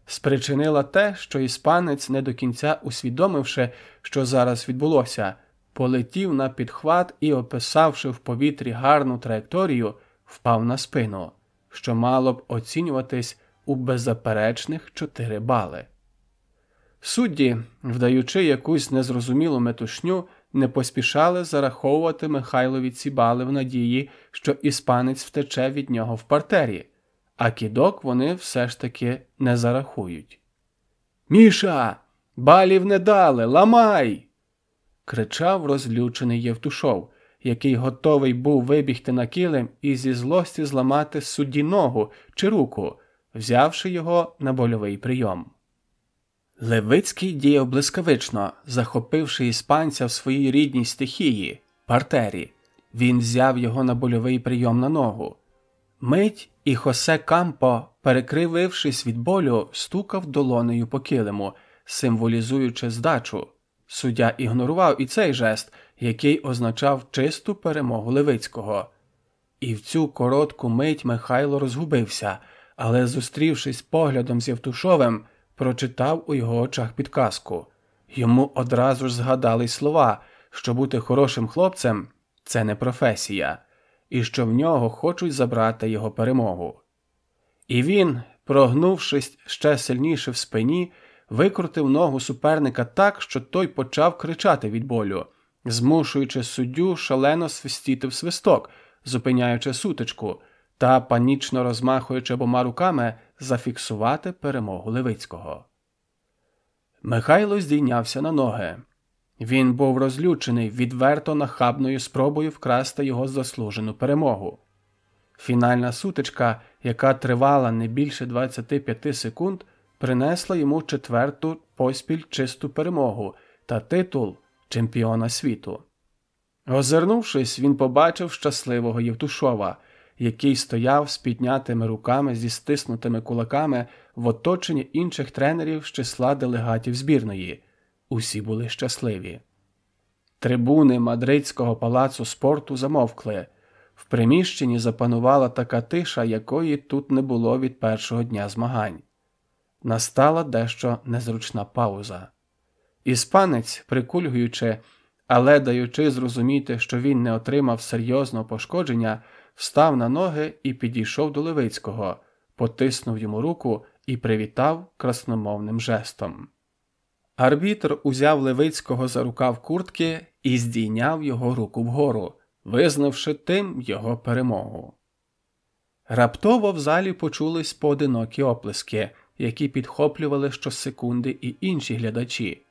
спричинила те, що іспанець, не до кінця усвідомивши, що зараз відбулося, полетів на підхват і, описавши в повітрі гарну траєкторію, впав на спину, що мало б оцінюватись у беззаперечних 4 бали. Судді, вдаючи якусь незрозумілу метушню, не поспішали зараховувати Михайлові ці бали в надії, що іспанець втече від нього в партері, а кидок вони все ж таки не зарахують. «Міша! Балів не дали! Ламай!» – кричав розлючений Євтушов, який готовий був вибігти на килим і зі злості зламати судді ногу чи руку, взявши його на больовий прийом. Левицький діяв блискавично, захопивши іспанця в своїй рідній стихії – партері. Він взяв його на больовий прийом на ногу. Мить і Хосе Кампо, перекривившись від болю, стукав долонею по килиму, символізуючи здачу. Суддя ігнорував і цей жест, який означав чисту перемогу Левицького. І в цю коротку мить Михайло розгубився, але, зустрівшись поглядом з Євтушовим, прочитав у його очах підказку. Йому одразу ж згадались слова, що бути хорошим хлопцем – це не професія, і що в нього хочуть забрати його перемогу. І він, прогнувшись ще сильніше в спині, викрутив ногу суперника так, що той почав кричати від болю, змушуючи суддю шалено свистіти в свисток, зупиняючи сутичку та, панічно розмахуючи обома руками, зафіксувати перемогу Левицького. Михайло здійнявся на ноги. Він був розлючений відверто нахабною спробою вкрасти його заслужену перемогу. Фінальна сутичка, яка тривала не більше 25 секунд, принесла йому 4-ту поспіль чисту перемогу та титул чемпіона світу. Озирнувшись, він побачив щасливого Євтушова, який стояв з піднятими руками зі стиснутими кулаками в оточенні інших тренерів з числа делегатів збірної. Усі були щасливі. Трибуни Мадридського палацу спорту замовкли. В приміщенні запанувала така тиша, якої тут не було від першого дня змагань. Настала дещо незручна пауза. Іспанець, прикульгуючи, але даючи зрозуміти, що він не отримав серйозного пошкодження, встав на ноги і підійшов до Левицького, потиснув йому руку і привітав красномовним жестом. Арбітр узяв Левицького за рукав куртки і здійняв його руку вгору, визнавши тим його перемогу. Раптово в залі почулись поодинокі оплески, які підхоплювали щосекунди і інші глядачі.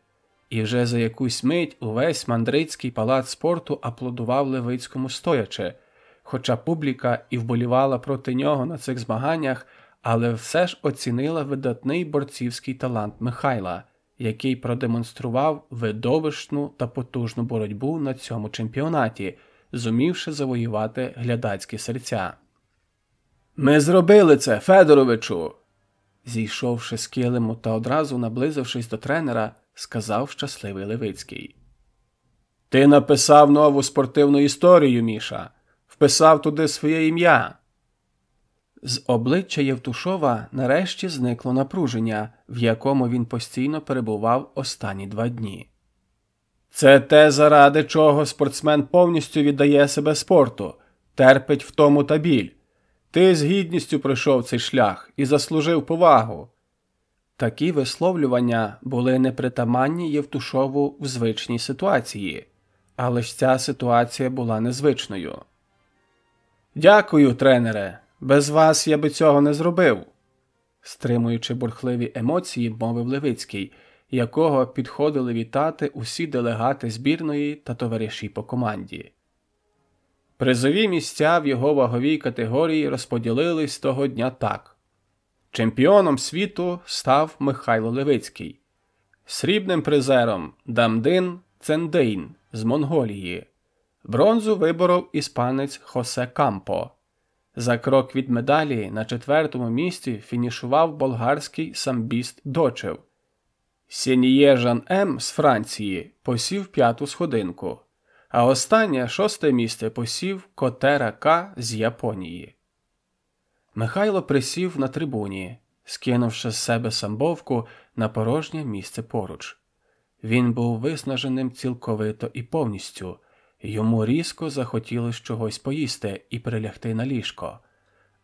І вже за якусь мить увесь Мадридський палац спорту аплодував Левицькому стоячи, хоча публіка і вболівала проти нього на цих змаганнях, але все ж оцінила видатний борцівський талант Михайла, який продемонстрував видовищну та потужну боротьбу на цьому чемпіонаті, зумівши завоювати глядацькі серця. «Ми зробили це, Федоровичу!» Зійшовши з килиму та одразу наблизившись до тренера, сказав щасливий Левицький. «Ти написав нову спортивну історію, Міша. Вписав туди своє ім'я». З обличчя Євтушова нарешті зникло напруження, в якому він постійно перебував останні 2 дні. «Це те, заради чого спортсмен повністю віддає себе спорту, терпить втому та біль. Ти з гідністю пройшов цей шлях і заслужив повагу». Такі висловлювання були непритаманні Євтушову в звичній ситуації, але ж ця ситуація була незвичною. «Дякую, тренере, без вас я би цього не зробив», стримуючи бурхливі емоції, мовив Левицький, якого підходили вітати усі делегати збірної та товариші по команді. Призові місця в його ваговій категорії розподілились того дня так. Чемпіоном світу став Михайло Левицький. Срібним призером – Дамдин Цендейн з Монголії. Бронзу виборов іспанець Хосе Кампо. За крок від медалі на 4-му місці фінішував болгарський самбіст Дочев. Сєніє Жан М. з Франції посів 5-ту сходинку, а останнє 6-те місце посів Котера К. з Японії. Михайло присів на трибуні, скинувши з себе самбовку на порожнє місце поруч. Він був виснаженим цілковито і повністю. Йому різко захотілось чогось поїсти і прилягти на ліжко,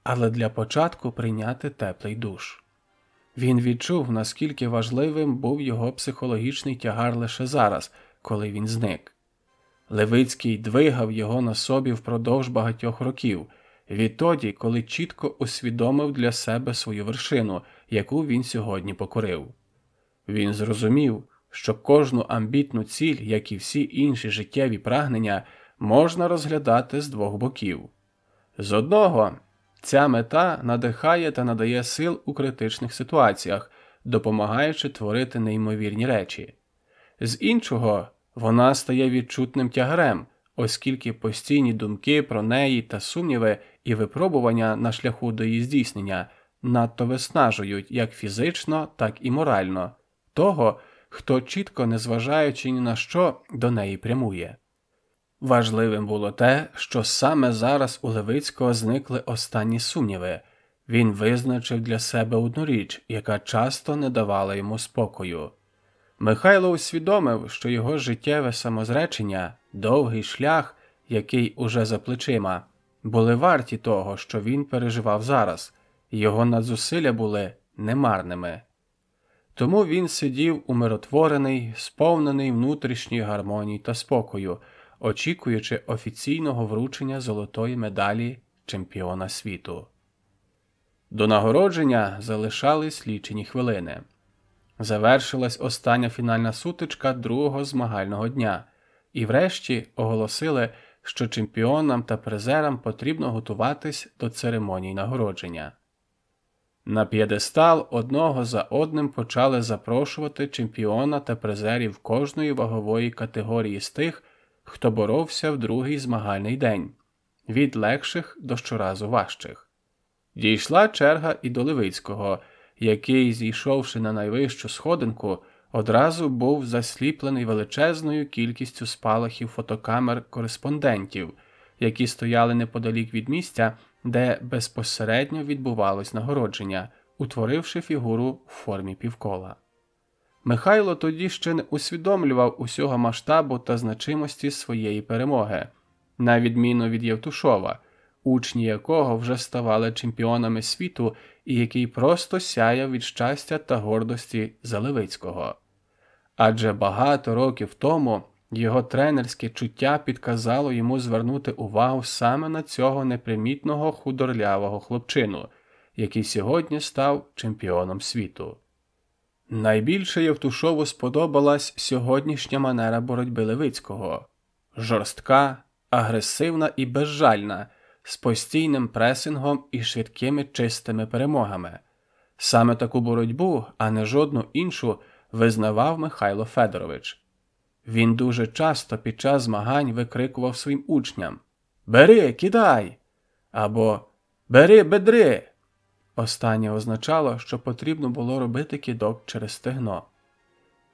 але для початку прийняти теплий душ. Він відчув, наскільки важливим був його психологічний тягар лише зараз, коли він зник. Левицький двигав його на собі впродовж багатьох років, відтоді, коли чітко усвідомив для себе свою вершину, яку він сьогодні покорив. Він зрозумів, що кожну амбітну ціль, як і всі інші життєві прагнення, можна розглядати з двох боків. З одного, ця мета надихає та надає сил у критичних ситуаціях, допомагаючи творити неймовірні речі. З іншого, вона стає відчутним тягарем, оскільки постійні думки про неї та сумніви і випробування на шляху до її здійснення надто виснажують як фізично, так і морально того, хто чітко, незважаючи ні на що, до неї прямує. Важливим було те, що саме зараз у Левицького зникли останні сумніви. Він визначив для себе одну річ, яка часто не давала йому спокою. Михайло усвідомив, що його життєве самозречення, довгий шлях, який уже за плечима, були варті того, що він переживав зараз, і його надзусилля були немарними. Тому він сидів умиротворений, сповнений внутрішньої гармонії та спокою, очікуючи офіційного вручення золотої медалі чемпіона світу. До нагородження залишались лічені хвилини. Завершилась остання фінальна сутичка другого змагального дня, і врешті оголосили, що чемпіонам та призерам потрібно готуватись до церемонії нагородження. На п'єдестал одного за одним почали запрошувати чемпіона та призерів кожної вагової категорії з тих, хто боровся в другий змагальний день, від легших до щоразу важчих. Дійшла черга і до Левицького, який, зійшовши на найвищу сходинку, одразу був засліплений величезною кількістю спалахів фотокамер кореспондентів, які стояли неподалік від місця, де безпосередньо відбувалось нагородження, утворивши фігуру в формі півкола. Михайло тоді ще не усвідомлював усього масштабу та значимості своєї перемоги, на відміну від Євтушова, учні якого вже ставали чемпіонами світу і який просто сяяв від щастя та гордості за Левицького. Адже багато років тому його тренерське чуття підказало йому звернути увагу саме на цього непримітного худорлявого хлопчину, який сьогодні став чемпіоном світу. Найбільше Євтушову сподобалась сьогоднішня манера боротьби Левицького. Жорстка, агресивна і безжальна, з постійним пресингом і швидкими чистими перемогами. Саме таку боротьбу, а не жодну іншу, визнавав Михайло Федорович. Він дуже часто під час змагань викрикував своїм учням «Бери, кидай!» або «Бери, бедри!». Останнє означало, що потрібно було робити кидок через стегно.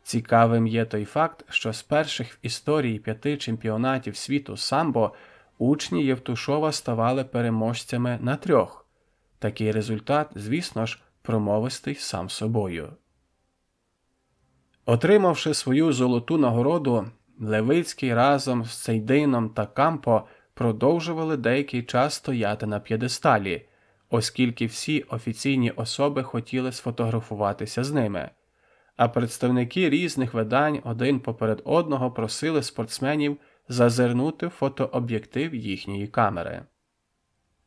Цікавим є той факт, що з перших в історії 5 чемпіонатів світу самбо учні Євтушова ставали переможцями на 3. Такий результат, звісно ж, промовистий сам собою. Отримавши свою золоту нагороду, Левицький разом з Цейдином та Кампо продовжували деякий час стояти на п'єдесталі, оскільки всі офіційні особи хотіли сфотографуватися з ними, а представники різних видань один поперед одного просили спортсменів зазирнути в фотооб'єктив їхньої камери.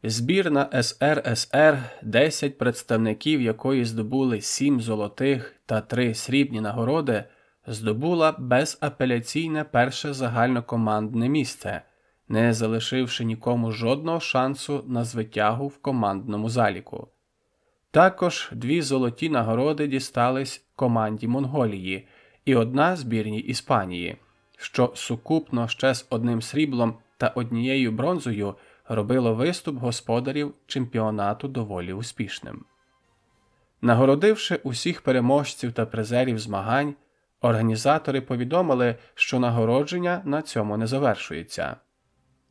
Збірна СРСР, 10 представників якої здобули 7 золотих та 3 срібні нагороди, здобула безапеляційне перше загальнокомандне місце, не залишивши нікому жодного шансу на звитягу в командному заліку. Також 2 золоті нагороди дістались команді Монголії і 1 збірній Іспанії, що сукупно ще з 1 сріблом та 1 бронзою робило виступ господарів чемпіонату доволі успішним. Нагородивши усіх переможців та призерів змагань, організатори повідомили, що нагородження на цьому не завершується.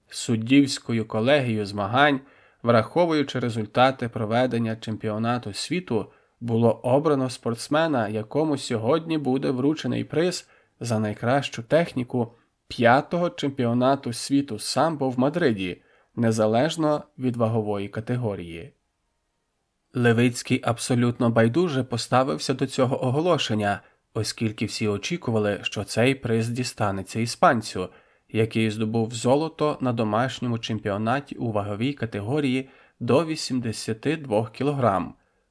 Суддівською колегією змагань, враховуючи результати проведення чемпіонату світу, було обрано спортсмена, якому сьогодні буде вручений приз за найкращу техніку 5-го чемпіонату світу самбо в Мадриді, незалежно від вагової категорії. Левицький абсолютно байдуже поставився до цього оголошення, оскільки всі очікували, що цей приз дістанеться іспанцю, який здобув золото на домашньому чемпіонаті у ваговій категорії до 82 кг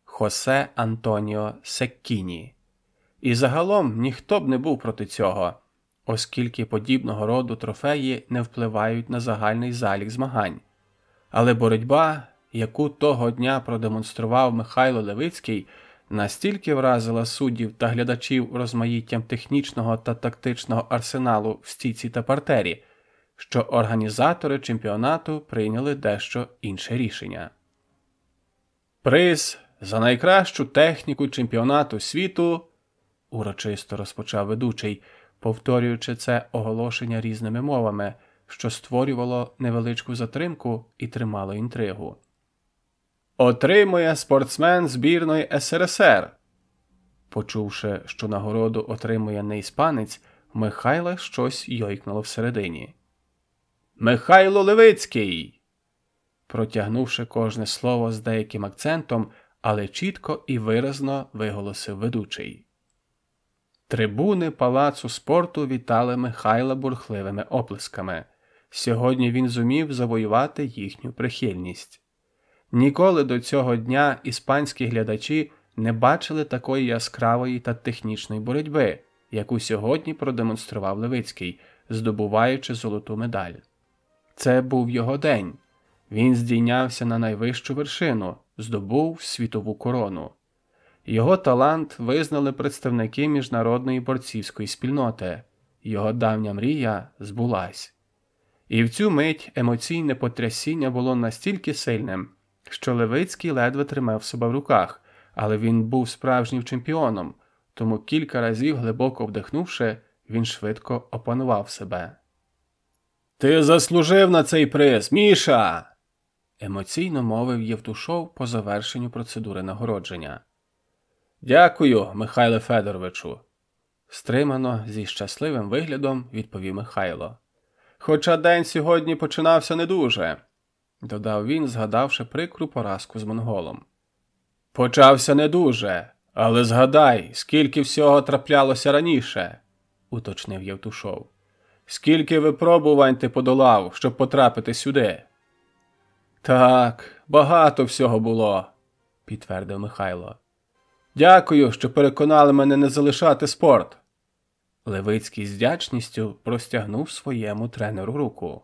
Хосе Антоніо Секкіні. І загалом ніхто б не був проти цього, оскільки подібного роду трофеї не впливають на загальний залік змагань. Але боротьба, яку того дня продемонстрував Михайло Левицький, настільки вразила суддів та глядачів розмаїттям технічного та тактичного арсеналу в стійці та партері, що організатори чемпіонату прийняли дещо інше рішення. «Приз за найкращу техніку чемпіонату світу», – урочисто розпочав ведучий, повторюючи це оголошення різними мовами, що створювало невеличку затримку і тримало інтригу. «Отримує спортсмен збірної СРСР». Почувши, що нагороду отримує не іспанець, Михайла щось йойкнуло всередині. «Михайло Левицький!» Протягнувши кожне слово з деяким акцентом, але чітко і виразно виголосив ведучий. Трибуни Палацу спорту вітали Михайла бурхливими оплесками. Сьогодні він зумів завоювати їхню прихильність. Ніколи до цього дня іспанські глядачі не бачили такої яскравої та технічної боротьби, яку сьогодні продемонстрував Левицький, здобуваючи золоту медаль. Це був його день. Він здійнявся на найвищу вершину, здобув світову корону. Його талант визнали представники міжнародної борцівської спільноти. Його давня мрія збулась. І в цю мить емоційне потрясіння було настільки сильним, що Левицький ледве тримав себе в руках, але він був справжнім чемпіоном, тому кілька разів глибоко вдихнувши, він швидко опанував себе. «Ти заслужив на цей приз, Міша!» – емоційно мовив Євтушов по завершенню процедури нагородження. «Дякую, Михайле Федоровичу!» – стримано, зі щасливим виглядом відповів Михайло. «Хоча день сьогодні починався не дуже», – додав він, згадавши прикру поразку з монголом. «Почався не дуже, але згадай, скільки всього траплялося раніше», – уточнив Євтушов. «Скільки випробувань ти подолав, щоб потрапити сюди?» «Так, багато всього було», – підтвердив Михайло. «Дякую, що переконали мене не залишати спорт». Левицький з вдячністю простягнув своєму тренеру руку.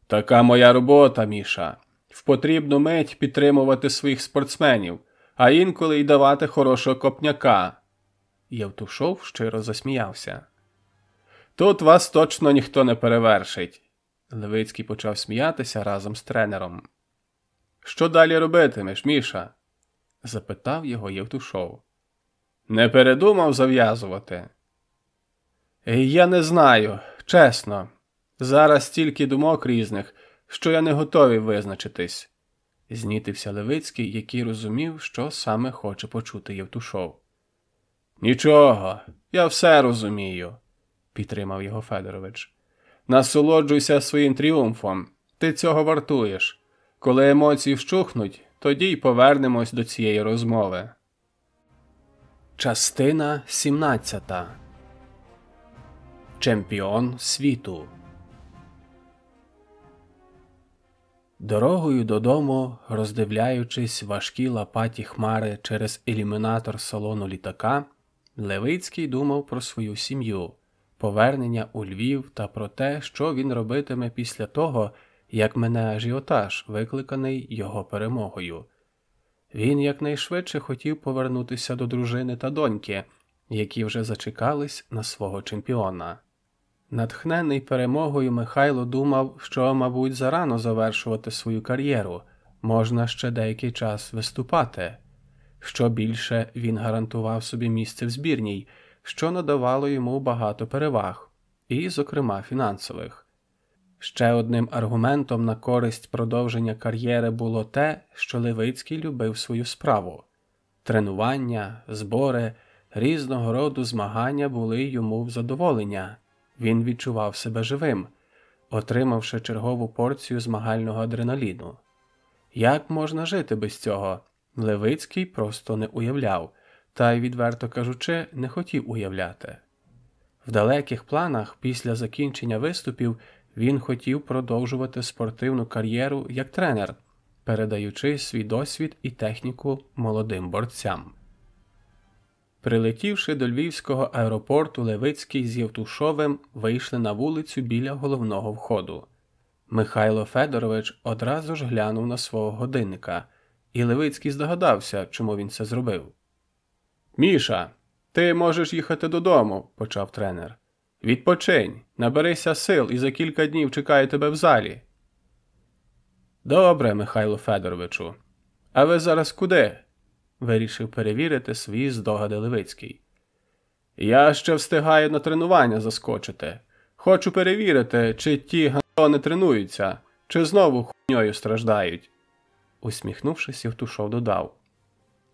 «Така моя робота, Міша. В потрібну мить підтримувати своїх спортсменів, а інколи й давати хорошого копняка». Євтушов щиро засміявся. «Тут вас точно ніхто не перевершить». Левицький почав сміятися разом з тренером. «Що далі робитимеш, Міша?» – запитав його Євтушов. «Не передумав зав'язувати?» «Я не знаю, чесно. Зараз стільки думок різних, що я не готовий визначитись», – знітився Левицький, який розумів, що саме хоче почути Євтушов. «Нічого, я все розумію», – підтримав його Федорович. «Насолоджуйся своїм тріумфом, ти цього вартуєш. Коли емоції вщухнуть, тоді й повернемось до цієї розмови». Частина 17. Чемпіон світу. Дорогою додому, роздивляючись важкі лапаті хмари через ілюмінатор салону літака, Левицький думав про свою сім'ю, повернення у Львів та про те, що він робитиме після того, як мине ажіотаж, викликаний його перемогою. Він якнайшвидше хотів повернутися до дружини та доньки, які вже зачекались на свого чемпіона. Натхнений перемогою, Михайло думав, що, мабуть, зарано завершувати свою кар'єру, можна ще деякий час виступати. Що більше, він гарантував собі місце в збірній, що надавало йому багато переваг, і, зокрема, фінансових. Ще одним аргументом на користь продовження кар'єри було те, що Левицький любив свою справу. Тренування, збори, різного роду змагання були йому в задоволення. Він відчував себе живим, отримавши чергову порцію змагального адреналіну. Як можна жити без цього? Левицький просто не уявляв, та й, відверто кажучи, не хотів уявляти. В далеких планах після закінчення виступів він хотів продовжувати спортивну кар'єру як тренер, передаючи свій досвід і техніку молодим борцям. Прилетівши до Львівського аеропорту, Левицький з Євтушовим вийшли на вулицю біля головного входу. Михайло Федорович одразу ж глянув на свого годинника, і Левицький здогадався, чому він це зробив. «Міша, ти можеш їхати додому», – почав тренер. «Відпочинь, наберися сил і за кілька днів чекаю тебе в залі». «Добре, Михайло Федоровичу. А ви зараз куди?» – вирішив перевірити свої здогади Левицький. «Я ще встигаю на тренування заскочити. Хочу перевірити, чи ті гандони тренуються, чи знову хуйньою страждають». Усміхнувшись, Євтушов додав.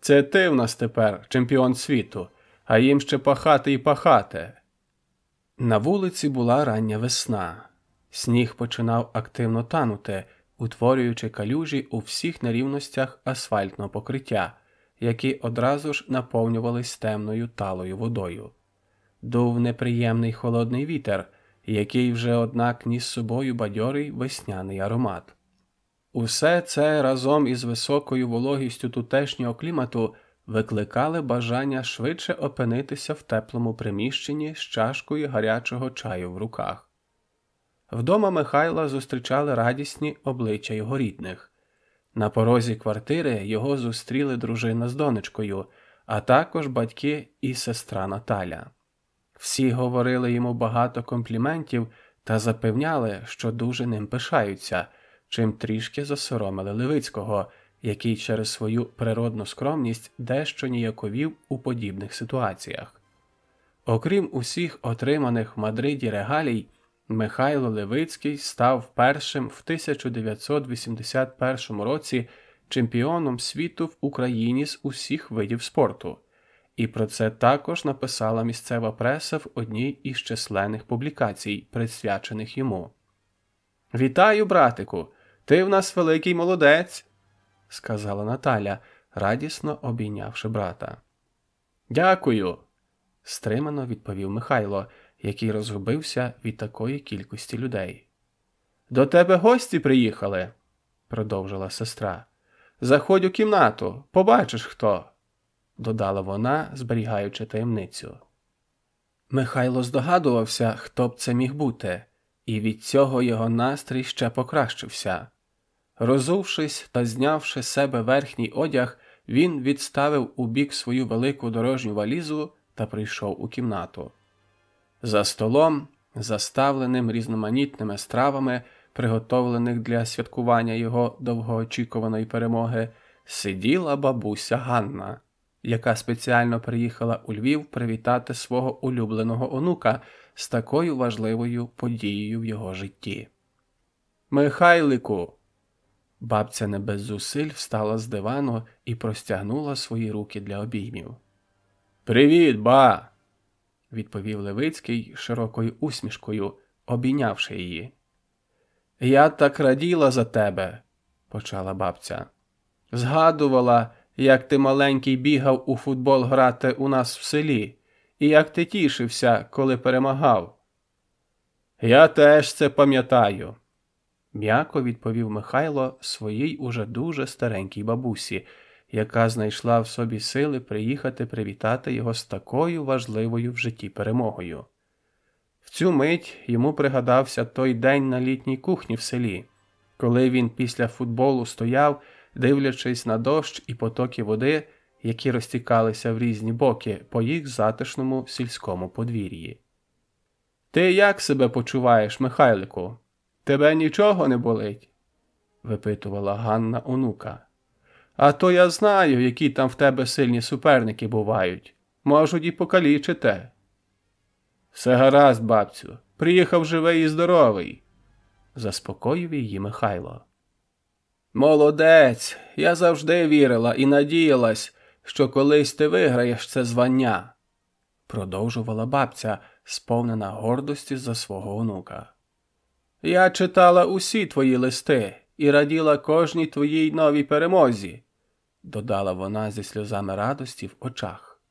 «Це ти в нас тепер чемпіон світу, а їм ще пахати і пахати». На вулиці була рання весна. Сніг починав активно танути, утворюючи калюжі у всіх нерівностях асфальтного покриття, які одразу ж наповнювались темною талою водою. Дув неприємний холодний вітер, який вже, однак, ніс з собою бадьорий весняний аромат. Усе це разом із високою вологістю тутешнього клімату викликали бажання швидше опинитися в теплому приміщенні з чашкою гарячого чаю в руках. Вдома Михайла зустрічали радісні обличчя його рідних. На порозі квартири його зустріли дружина з донечкою, а також батьки і сестра Наталя. Всі говорили йому багато компліментів та запевняли, що дуже ним пишаються, чим трішки засоромили Левицького, який через свою природну скромність дещо ніяковів у подібних ситуаціях. Окрім усіх отриманих в Мадриді регалій, Михайло Левицький став першим в 1981 році чемпіоном світу в Україні з усіх видів спорту. І про це також написала місцева преса в одній із численних публікацій, присвячених йому. «Вітаю, братику! Ти в нас великий молодець!» – сказала Наталя, радісно обійнявши брата. «Дякую!» – стримано відповів Михайло, який розгубився від такої кількості людей. «До тебе гості приїхали!» – продовжила сестра. «Заходь у кімнату, побачиш хто!» – додала вона, зберігаючи таємницю. Михайло здогадувався, хто б це міг бути, і від цього його настрій ще покращився. Розувшись та знявши з себе верхній одяг, він відставив у бік свою велику дорожню валізу та прийшов у кімнату. За столом, заставленим різноманітними стравами, приготовлених для святкування його довгоочікуваної перемоги, сиділа бабуся Ганна, яка спеціально приїхала у Львів привітати свого улюбленого онука з такою важливою подією в його житті. «Михайлику!» Бабця не без зусиль встала з дивану і простягнула свої руки для обіймів. «Привіт, ба!» – відповів Левицький широкою усмішкою, обійнявши її. «Я так раділа за тебе!» – почала бабця. «Згадувала, як ти маленький бігав у футбол грати у нас в селі, і як ти тішився, коли перемагав». «Я теж це пам'ятаю», – м'яко відповів Михайло своїй уже дуже старенькій бабусі, яка знайшла в собі сили приїхати привітати його з такою важливою в житті перемогою. В цю мить йому пригадався той день на літній кухні в селі, коли він після футболу стояв, дивлячись на дощ і потоки води, які розтікалися в різні боки по їх затишному сільському подвір'ї. «Ти як себе почуваєш, Михайлику? Тебе нічого не болить?» – випитувала Ганна онука. «А то я знаю, які там в тебе сильні суперники бувають. Можуть і покалічити». «Все гаразд, бабцю, приїхав живий і здоровий», – заспокоїв її Михайло. «Молодець! Я завжди вірила і надіялась, що колись ти виграєш це звання», – продовжувала бабця, сповнена гордості за свого онука. «Я читала усі твої листи і раділа кожній твоїй новій перемозі», – додала вона зі сльозами радості в очах.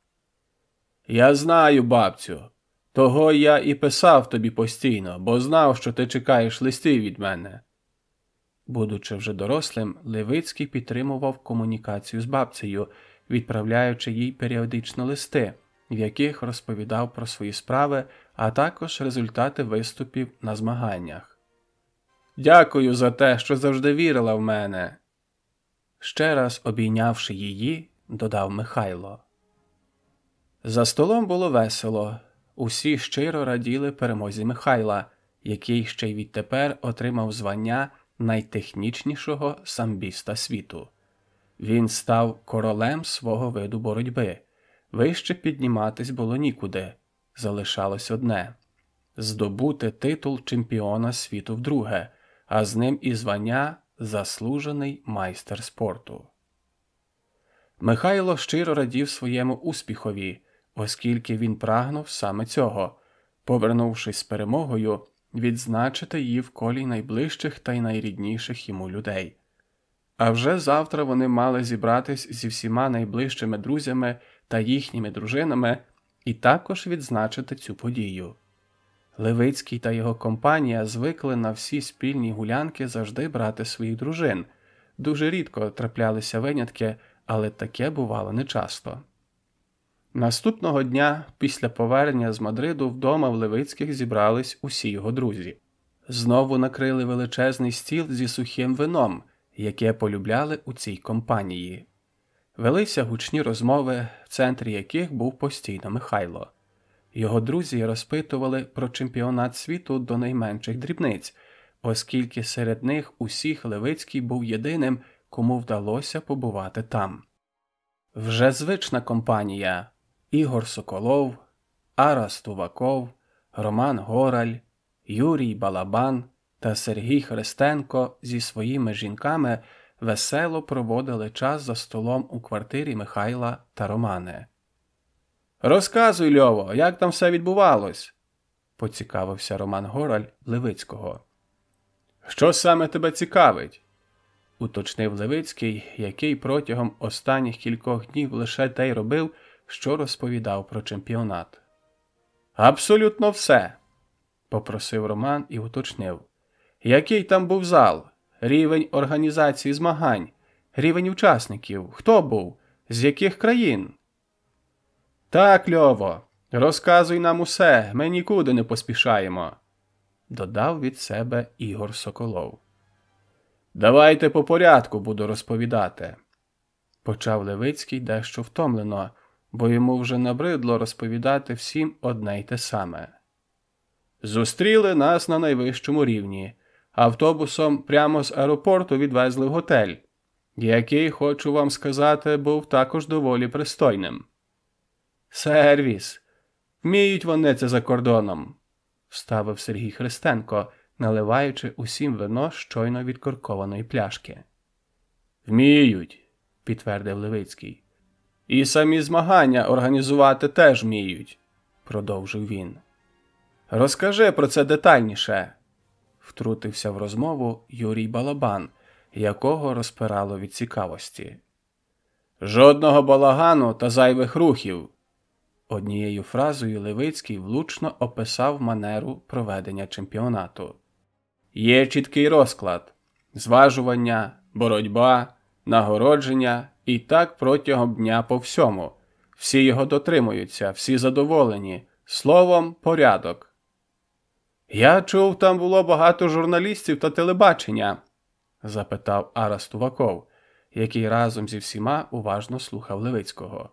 «Я знаю, бабцю. Того я і писав тобі постійно, бо знав, що ти чекаєш листів від мене. Будучи вже дорослим, Левицький підтримував комунікацію з бабцею, відправляючи їй періодично листи, в яких розповідав про свої справи, а також результати виступів на змаганнях. «Дякую за те, що завжди вірила в мене!» Ще раз обійнявши її, додав Михайло. За столом було весело. Усі щиро раділи перемозі Михайла, який ще й відтепер отримав звання найтехнічнішого самбіста світу. Він став королем свого виду боротьби. Вище підніматись було нікуди. Залишалось одне – здобути титул чемпіона світу вдруге, а з ним і звання «Заслужений майстер спорту». Михайло щиро радів своєму успіхові, оскільки він прагнув саме цього, повернувшись з перемогою, відзначити її в колі найближчих та й найрідніших йому людей. А вже завтра вони мали зібратись зі всіма найближчими друзями та їхніми дружинами і також відзначити цю подію. Левицький та його компанія звикли на всі спільні гулянки завжди брати своїх дружин. Дуже рідко траплялися винятки, але таке бувало нечасто. Наступного дня, після повернення з Мадриду, вдома в Левицьких зібрались усі його друзі. Знову накрили величезний стіл зі сухим вином, яке полюбляли у цій компанії. Велися гучні розмови, в центрі яких був постійно Михайло. Його друзі розпитували про чемпіонат світу до найменших дрібниць, оскільки серед них усіх Левицький був єдиним, кому вдалося побувати там. Вже звична компанія – Ігор Соколов, Арас Туваков, Роман Гораль, Юрій Балабан та Сергій Христенко зі своїми жінками весело проводили час за столом у квартирі Михайла та Романи. «Розказуй, Льово, як там все відбувалось?» – поцікавився Роман Гораль Левицького. «Що саме тебе цікавить?» – уточнив Левицький, який протягом останніх кількох днів лише те й робив, що розповідав про чемпіонат. «Абсолютно все», – попросив Роман і уточнив. «Який там був зал? Рівень організації змагань? Рівень учасників? Хто був? З яких країн?» «Так, Льово, розказуй нам усе, ми нікуди не поспішаємо», – додав від себе Ігор Соколов. «Давайте по порядку буду розповідати», – почав Левицький дещо втомлено, бо йому вже набридло розповідати всім одне й те саме. «Зустріли нас на найвищому рівні. Автобусом прямо з аеропорту відвезли в готель, який, хочу вам сказати, був також доволі пристойним. Сервіс. Вміють вони це за кордоном», – вставив Сергій Христенко, наливаючи усім вино з щойно відкоркованої пляшки. «Вміють», – підтвердив Левицький. «І самі змагання організувати теж вміють», – продовжив він. «Розкажи про це детальніше», – втрутився в розмову Юрій Балабан, якого розпирало від цікавості. «Жодного балагану та зайвих рухів», – однією фразою Левицький влучно описав манеру проведення чемпіонату. «Є чіткий розклад – зважування, боротьба, нагородження і так протягом дня по всьому. Всі його дотримуються, всі задоволені. Словом, порядок». «Я чув, там було багато журналістів та телебачення?» – запитав Арас Туваков, який разом зі всіма уважно слухав Левицького.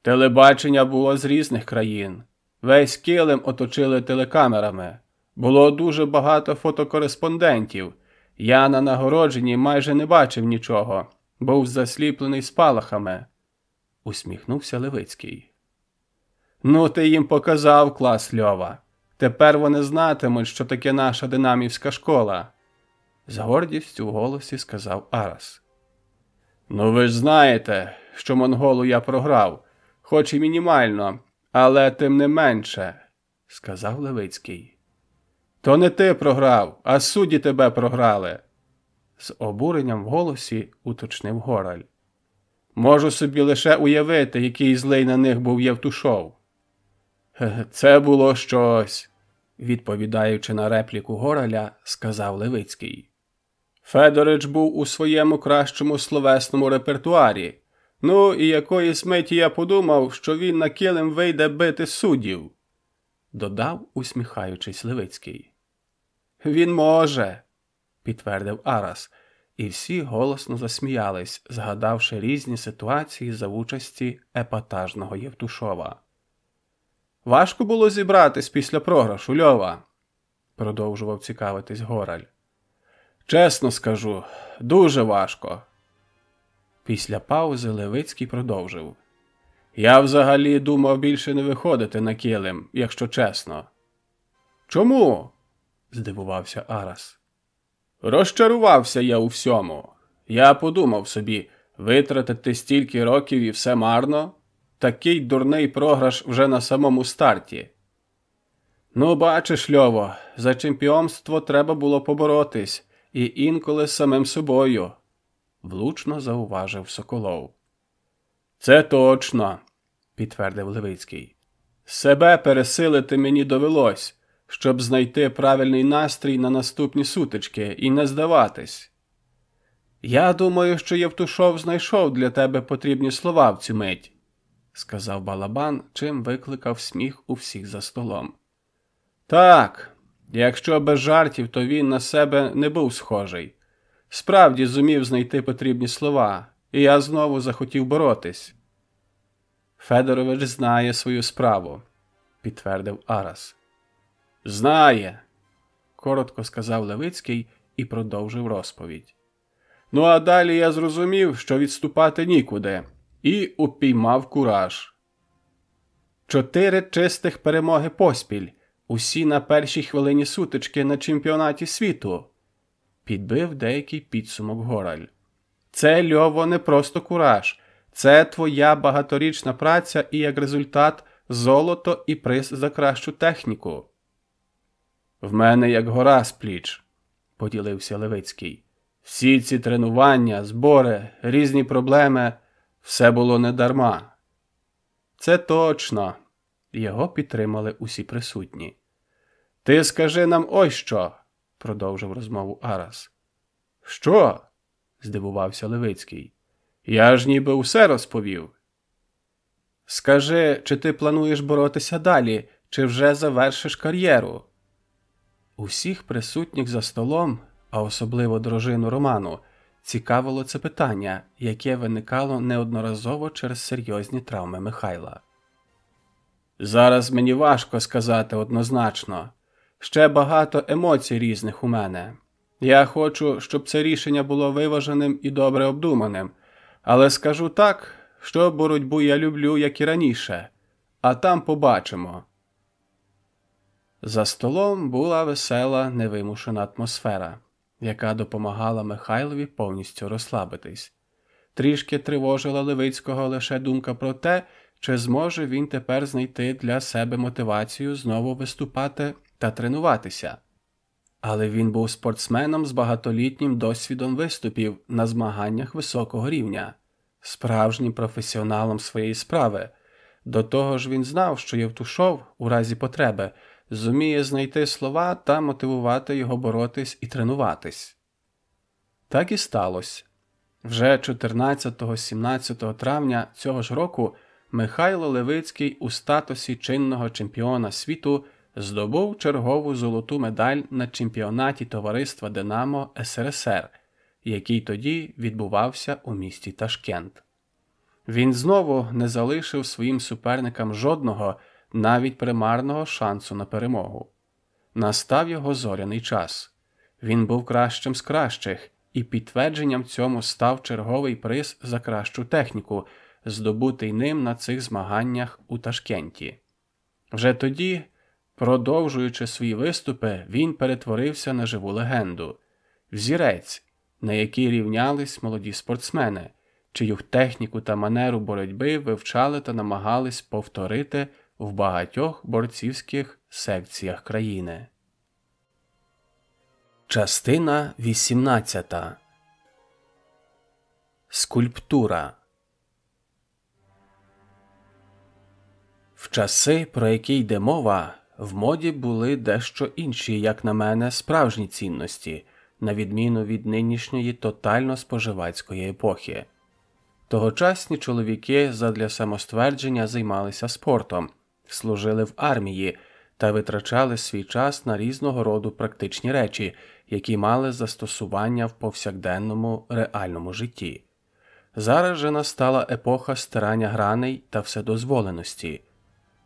«Телебачення було з різних країн. Весь килим оточили телекамерами. Було дуже багато фотокореспондентів. Я на нагородженні майже не бачив нічого. Був засліплений спалахами», – усміхнувся Левицький. «Ну, ти їм показав клас, Льова. Тепер вони знатимуть, що таке наша динамівська школа», – з гордістю в голосі сказав Арас. «Ну ви ж знаєте, що монголу я програв, хоч і мінімально, але тим не менше», – сказав Левицький. «То не ти програв, а судді тебе програли», – з обуренням в голосі уточнив Гораль. «Можу собі лише уявити, який злий на них був Євтушов». Це було щось, відповідаючи на репліку Гораля, сказав Левицький. Федорич був у своєму кращому словесному репертуарі. Ну, і якоїсь миті я подумав, що він на килим вийде бити суддів, додав, усміхаючись, Левицький. Він може, підтвердив Арас, і всі голосно засміялись, згадавши різні ситуації за участі епатажного Євтушова. Важко було зібратись після програшу, Льова, продовжував цікавитись Гораль. Чесно скажу, дуже важко. Після паузи Левицький продовжив. Я взагалі думав більше не виходити на килим, якщо чесно. Чому? Здивувався Арас. Розчарувався я у всьому. Я подумав собі, витратити стільки років і все марно? Такий дурний програш вже на самому старті. Ну, бачиш, Льово, за чемпіонство треба було поборотись, і інколи з самим собою, влучно зауважив Соколов. Це точно, підтвердив Левицький. Себе пересилити мені довелось, щоб знайти правильний настрій на наступні сутички і не здаватись. Я думаю, що Євтушов знайшов для тебе потрібні слова в цю мить, сказав Балабан, чим викликав сміх у всіх за столом. Так, якщо без жартів, то він на себе не був схожий. Справді зумів знайти потрібні слова, і я знову захотів боротись. Федорович знає свою справу, підтвердив Арас. Знає, коротко сказав Левицький і продовжив розповідь. Ну а далі я зрозумів, що відступати нікуди, і упіймав кураж. 4 чистих перемоги поспіль, усі на першій хвилині сутички на чемпіонаті світу, підбив деякий підсумок Гораль. Це, Льово, не просто кураж, це твоя багаторічна праця і, як результат, золото і приз за кращу техніку. В мене як гора з пліч, поділився Левицький. Всі ці тренування, збори, різні проблеми – все було недарма. Це точно. Його підтримали усі присутні. Ти скажи нам ось що, продовжив розмову Арас. Що? Здивувався Левицький. Я ж ніби усе розповів. Скажи, чи ти плануєш боротися далі, чи вже завершиш кар'єру? Усіх присутніх за столом, а особливо дружину Роману, цікавило це питання, яке виникало неодноразово через серйозні травми Михайла. Зараз мені важко сказати однозначно. Ще багато емоцій різних у мене. Я хочу, щоб це рішення було виваженим і добре обдуманим. Але скажу так, що боротьбу я люблю, як і раніше. А там побачимо. За столом була весела, невимушена атмосфера, яка допомагала Михайлові повністю розслабитись. Трішки тривожила Левицького лише думка про те, чи зможе він тепер знайти для себе мотивацію знову виступати та тренуватися. Але він був спортсменом з багатолітнім досвідом виступів на змаганнях високого рівня, справжнім професіоналом своєї справи. До того ж він знав, що Євтушов, у разі потреби, зуміє знайти слова та мотивувати його боротись і тренуватись. Так і сталося. Вже 14-17 травня цього ж року Михайло Левицький у статусі чинного чемпіона світу здобув чергову золоту медаль на чемпіонаті товариства «Динамо» СРСР, який тоді відбувався у місті Ташкент. Він знову не залишив своїм суперникам жодного, навіть примарного шансу на перемогу. Настав його зоряний час. Він був кращим з кращих, і підтвердженням цьому став черговий приз за кращу техніку, здобутий ним на цих змаганнях у Ташкенті. Вже тоді, продовжуючи свої виступи, він перетворився на живу легенду. Взірець, на який рівнялись молоді спортсмени, чию техніку та манеру боротьби вивчали та намагались повторити в багатьох борцівських секціях країни. Частина 18. Скульптура. В часи, про які йде мова, в моді були дещо інші, як на мене, справжні цінності, на відміну від нинішньої тотально споживацької епохи. Тогочасні чоловіки задля самоствердження займалися спортом, служили в армії та витрачали свій час на різного роду практичні речі, які мали застосування в повсякденному реальному житті. Зараз же настала епоха стирання граней та вседозволеності,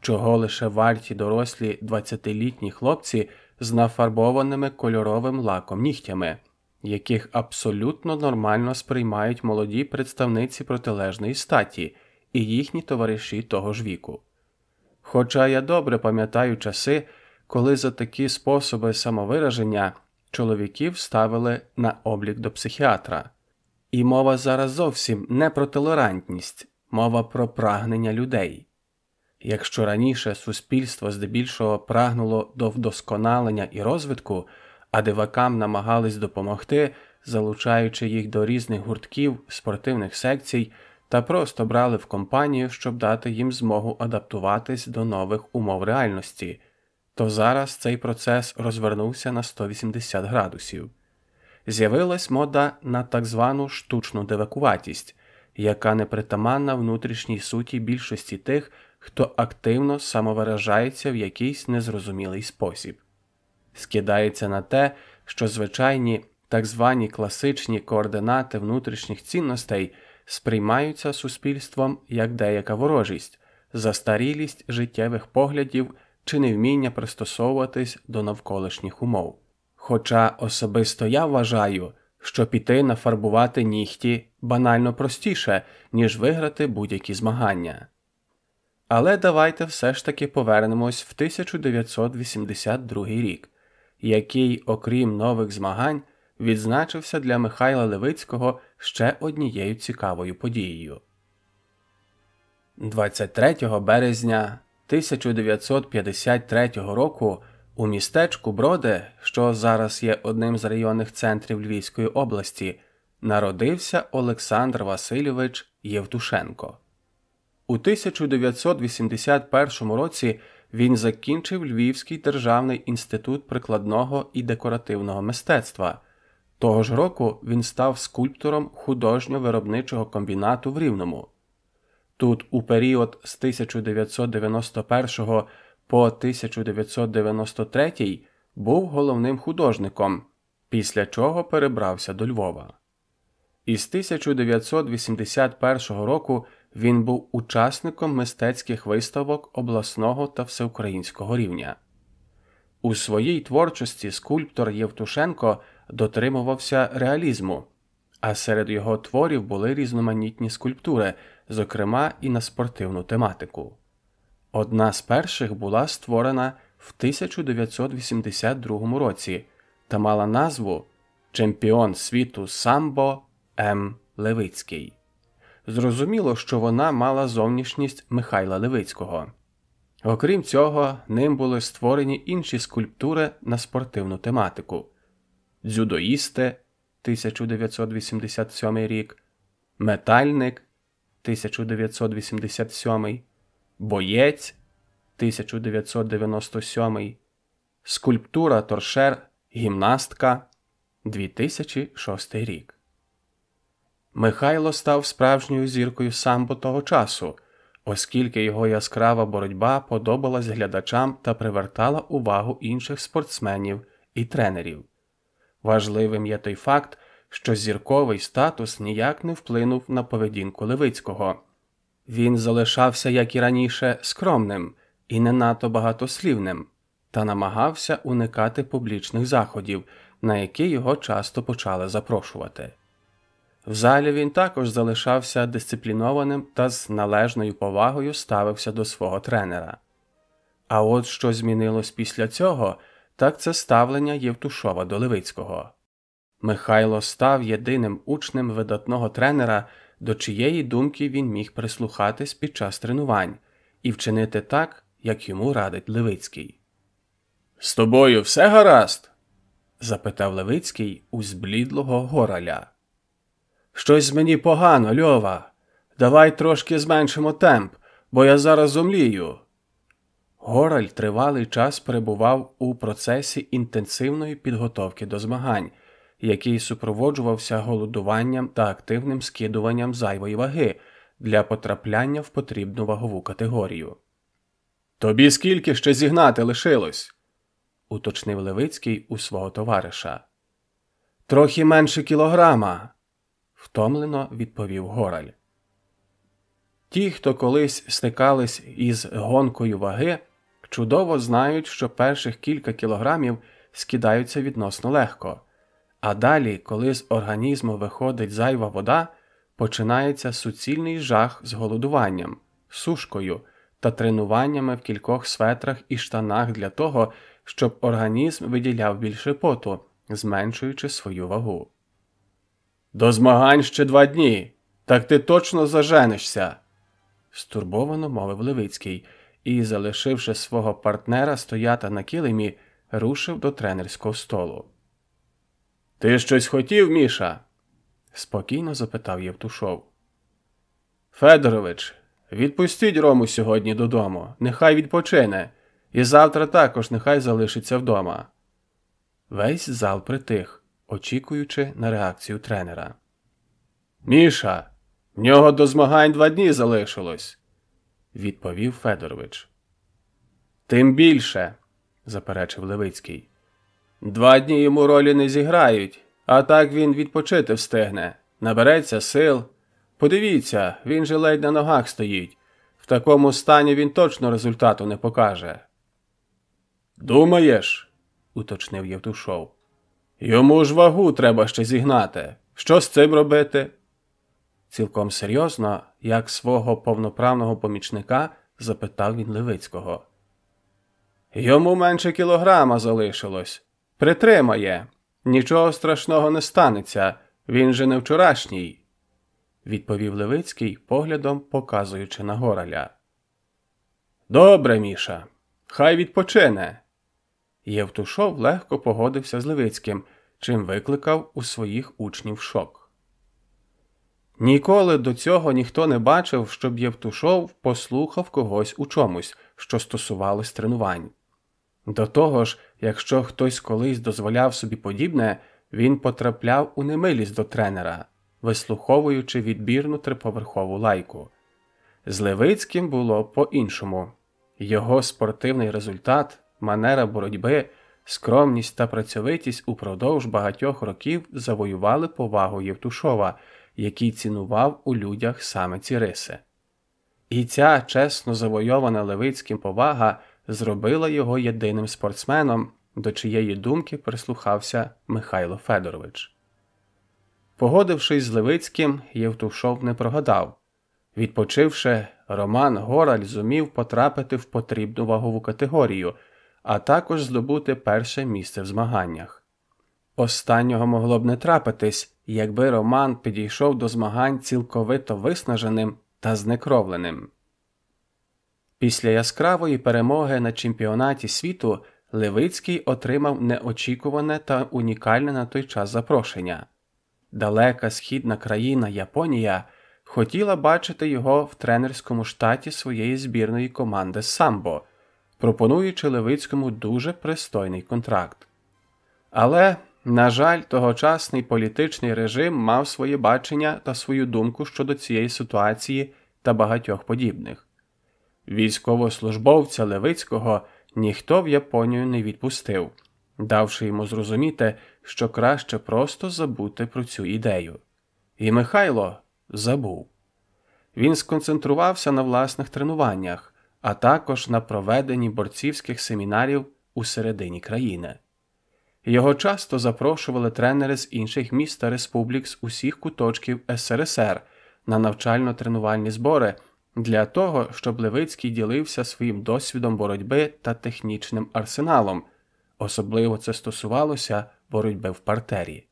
чого лише варті дорослі 20-літні хлопці з нафарбованими кольоровим лаком нігтями, яких абсолютно нормально сприймають молоді представниці протилежної статі і їхні товариші того ж віку. Хоча я добре пам'ятаю часи, коли за такі способи самовираження чоловіків ставили на облік до психіатра. І мова зараз зовсім не про толерантність, мова про прагнення людей. Якщо раніше суспільство здебільшого прагнуло до вдосконалення і розвитку, а дивакам намагались допомогти, залучаючи їх до різних гуртків, спортивних секцій та просто брали в компанію, щоб дати їм змогу адаптуватись до нових умов реальності, то зараз цей процес розвернувся на 180 градусів. З'явилась мода на так звану штучну дивакуватість, яка непритаманна внутрішній суті більшості тих, хто активно самовиражається в якийсь незрозумілий спосіб. Скидається на те, що звичайні так звані класичні координати внутрішніх цінностей сприймаються суспільством як деяка ворожість, застарілість життєвих поглядів чи невміння пристосовуватись до навколишніх умов. Хоча особисто я вважаю, що піти нафарбувати нігті банально простіше, ніж виграти будь-які змагання. Але давайте все ж таки повернемось в 1982 рік, який, окрім нових змагань, відзначився для Михайла Левицького ще однією цікавою подією. 23 березня 1953 року у містечку Броди, що зараз є одним з районних центрів Львівської області, народився Олександр Васильович Євтушенко. У 1981 році він закінчив Львівський державний інститут прикладного і декоративного мистецтва. Того ж року він став скульптором художньо-виробничого комбінату в Рівному. Тут у період з 1991 по 1993 був головним художником, після чого перебрався до Львова. Із 1981 року він був учасником мистецьких виставок обласного та всеукраїнського рівня. У своїй творчості скульптор Євтушенко дотримувався реалізму, а серед його творів були різноманітні скульптури, зокрема і на спортивну тематику. Одна з перших була створена в 1982 році та мала назву «Чемпіон світу самбо М. Левицький». Зрозуміло, що вона мала зовнішність Михайла Левицького. Окрім цього, ним були створені інші скульптури на спортивну тематику. «Дзюдоїсти» 1987 рік, «Метальник» 1987, «Боєць» 1997, скульптура «Торшер», «Гімнастка» 2006 рік. Михайло став справжньою зіркою самбо того часу, оскільки його яскрава боротьба подобалась глядачам та привертала увагу інших спортсменів і тренерів. Важливим є той факт, що зірковий статус ніяк не вплинув на поведінку Левицького. Він залишався, як і раніше, скромним і не надто багатослівним, та намагався уникати публічних заходів, на які його часто почали запрошувати. В залі він також залишався дисциплінованим та з належною повагою ставився до свого тренера. А от що змінилось після цього, так це ставлення Євтушова до Левицького. Михайло став єдиним учнем видатного тренера, до чиєї думки він міг прислухатись під час тренувань і вчинити так, як йому радить Левицький. «З тобою все гаразд?» – запитав Левицький у зблідлого Гораля. «Щось мені погано, Льова. Давай трошки зменшимо темп, бо я зараз омлію», Гораль тривалий час перебував у процесі інтенсивної підготовки до змагань, який супроводжувався голодуванням та активним скидуванням зайвої ваги для потрапляння в потрібну вагову категорію. «Тобі скільки ще зігнати лишилось?» – уточнив Левицький у свого товариша. «Трохи менше кілограма», – втомлено відповів Гораль. Ті, хто колись стикались із гонкою ваги, чудово знають, що перших кілька кілограмів скидаються відносно легко, а далі, коли з організму виходить зайва вода, починається суцільний жах з голодуванням, сушкою та тренуваннями в кількох светрах і штанах для того, щоб організм виділяв більше поту, зменшуючи свою вагу. «До змагань ще 2 дні, так ти точно заженешся!» – стурбовано мовив Левицький і, залишивши свого партнера стояти на килимі, рушив до тренерського столу. «Ти щось хотів, Міша?» – спокійно запитав Євтушов. «Федорович, відпустіть Рому сьогодні додому, нехай відпочине, і завтра також нехай залишиться вдома». Весь зал притих, очікуючи на реакцію тренера. «Міша, в нього до змагань 2 дні залишилось», – відповів Федорович. «Тим більше», – заперечив Левицький. 2 дні йому ролі не зіграють, а так він відпочити встигне, набереться сил. Подивіться, він же ледь на ногах стоїть. В такому стані він точно результату не покаже». «Думаєш?» – уточнив Євтушов. «Йому ж вагу треба ще зігнати. Що з цим робити?» Цілком серйозно, як свого повноправного помічника, запитав він Левицького. «Йому менше кілограма залишилось. Притримає. Нічого страшного не станеться. Він же не вчорашній», – відповів Левицький, поглядом показуючи на Гораля. «Добре, Міша. Хай відпочине». Євтушов легко погодився з Левицьким, чим викликав у своїх учнів шок. Ніколи до цього ніхто не бачив, щоб Євтушов послухав когось у чомусь, що стосувалось тренувань. До того ж, якщо хтось колись дозволяв собі подібне, він потрапляв у немилість до тренера, вислуховуючи відбірну 3-поверхову лайку. З Левицьким було по-іншому. Його спортивний результат, манера боротьби, скромність та працьовитість упродовж багатьох років завоювали повагу Євтушова, який цінував у людях саме ці риси. І ця чесно завойована Левицьким повага зробила його єдиним спортсменом, до чиєї думки прислухався Михайло Федорович. Погодившись з Левицьким, Євтушов не прогадав. Відпочивши, Роман Гораль зумів потрапити в потрібну вагову категорію, а також здобути перше місце в змаганнях. Останнього могло б не трапитись, якби Роман підійшов до змагань цілковито виснаженим та знекровленим. Після яскравої перемоги на чемпіонаті світу Левицький отримав неочікуване та унікальне на той час запрошення. Далека східна країна Японія хотіла бачити його в тренерському штаті своєї збірної команди самбо, пропонуючи Левицькому дуже пристойний контракт. Але, на жаль, тогочасний політичний режим мав своє бачення та свою думку щодо цієї ситуації та багатьох подібних. Військовослужбовця Левицького ніхто в Японію не відпустив, давши йому зрозуміти, що краще просто забути про цю ідею. І Михайло забув. Він сконцентрувався на власних тренуваннях, а також на проведенні борцівських семінарів у середині країни. Його часто запрошували тренери з інших міст та республік з усіх куточків СРСР на навчально-тренувальні збори для того, щоб Левицький ділився своїм досвідом боротьби та технічним арсеналом. Особливо це стосувалося боротьби в партері.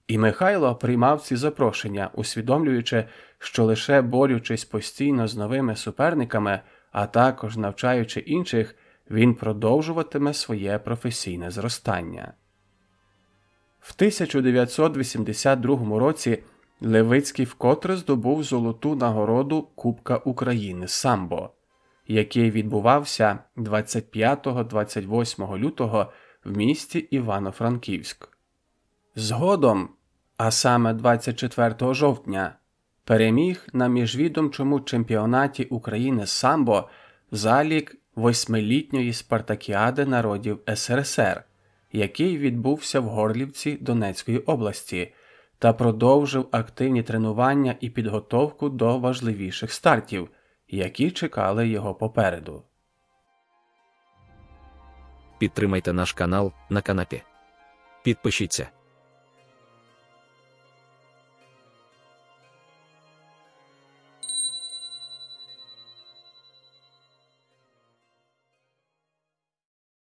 І Михайло приймав ці запрошення, усвідомлюючи, що лише борючись постійно з новими суперниками, а також навчаючи інших, він продовжуватиме своє професійне зростання. В 1982 році Левицький вкотре здобув золоту нагороду Кубка України з самбо. який відбувався 25-28 лютого в місті Івано-Франківськ. Згодом, а саме 24 жовтня, переміг на міжвідомчому чемпіонаті України з самбо залік 8-літньої спартакіади народів СРСР, який відбувся в Горлівці Донецької області, та продовжив активні тренування і підготовку до важливіших стартів, які чекали його попереду. Підтримайте наш канал на канапі. Підпишіться.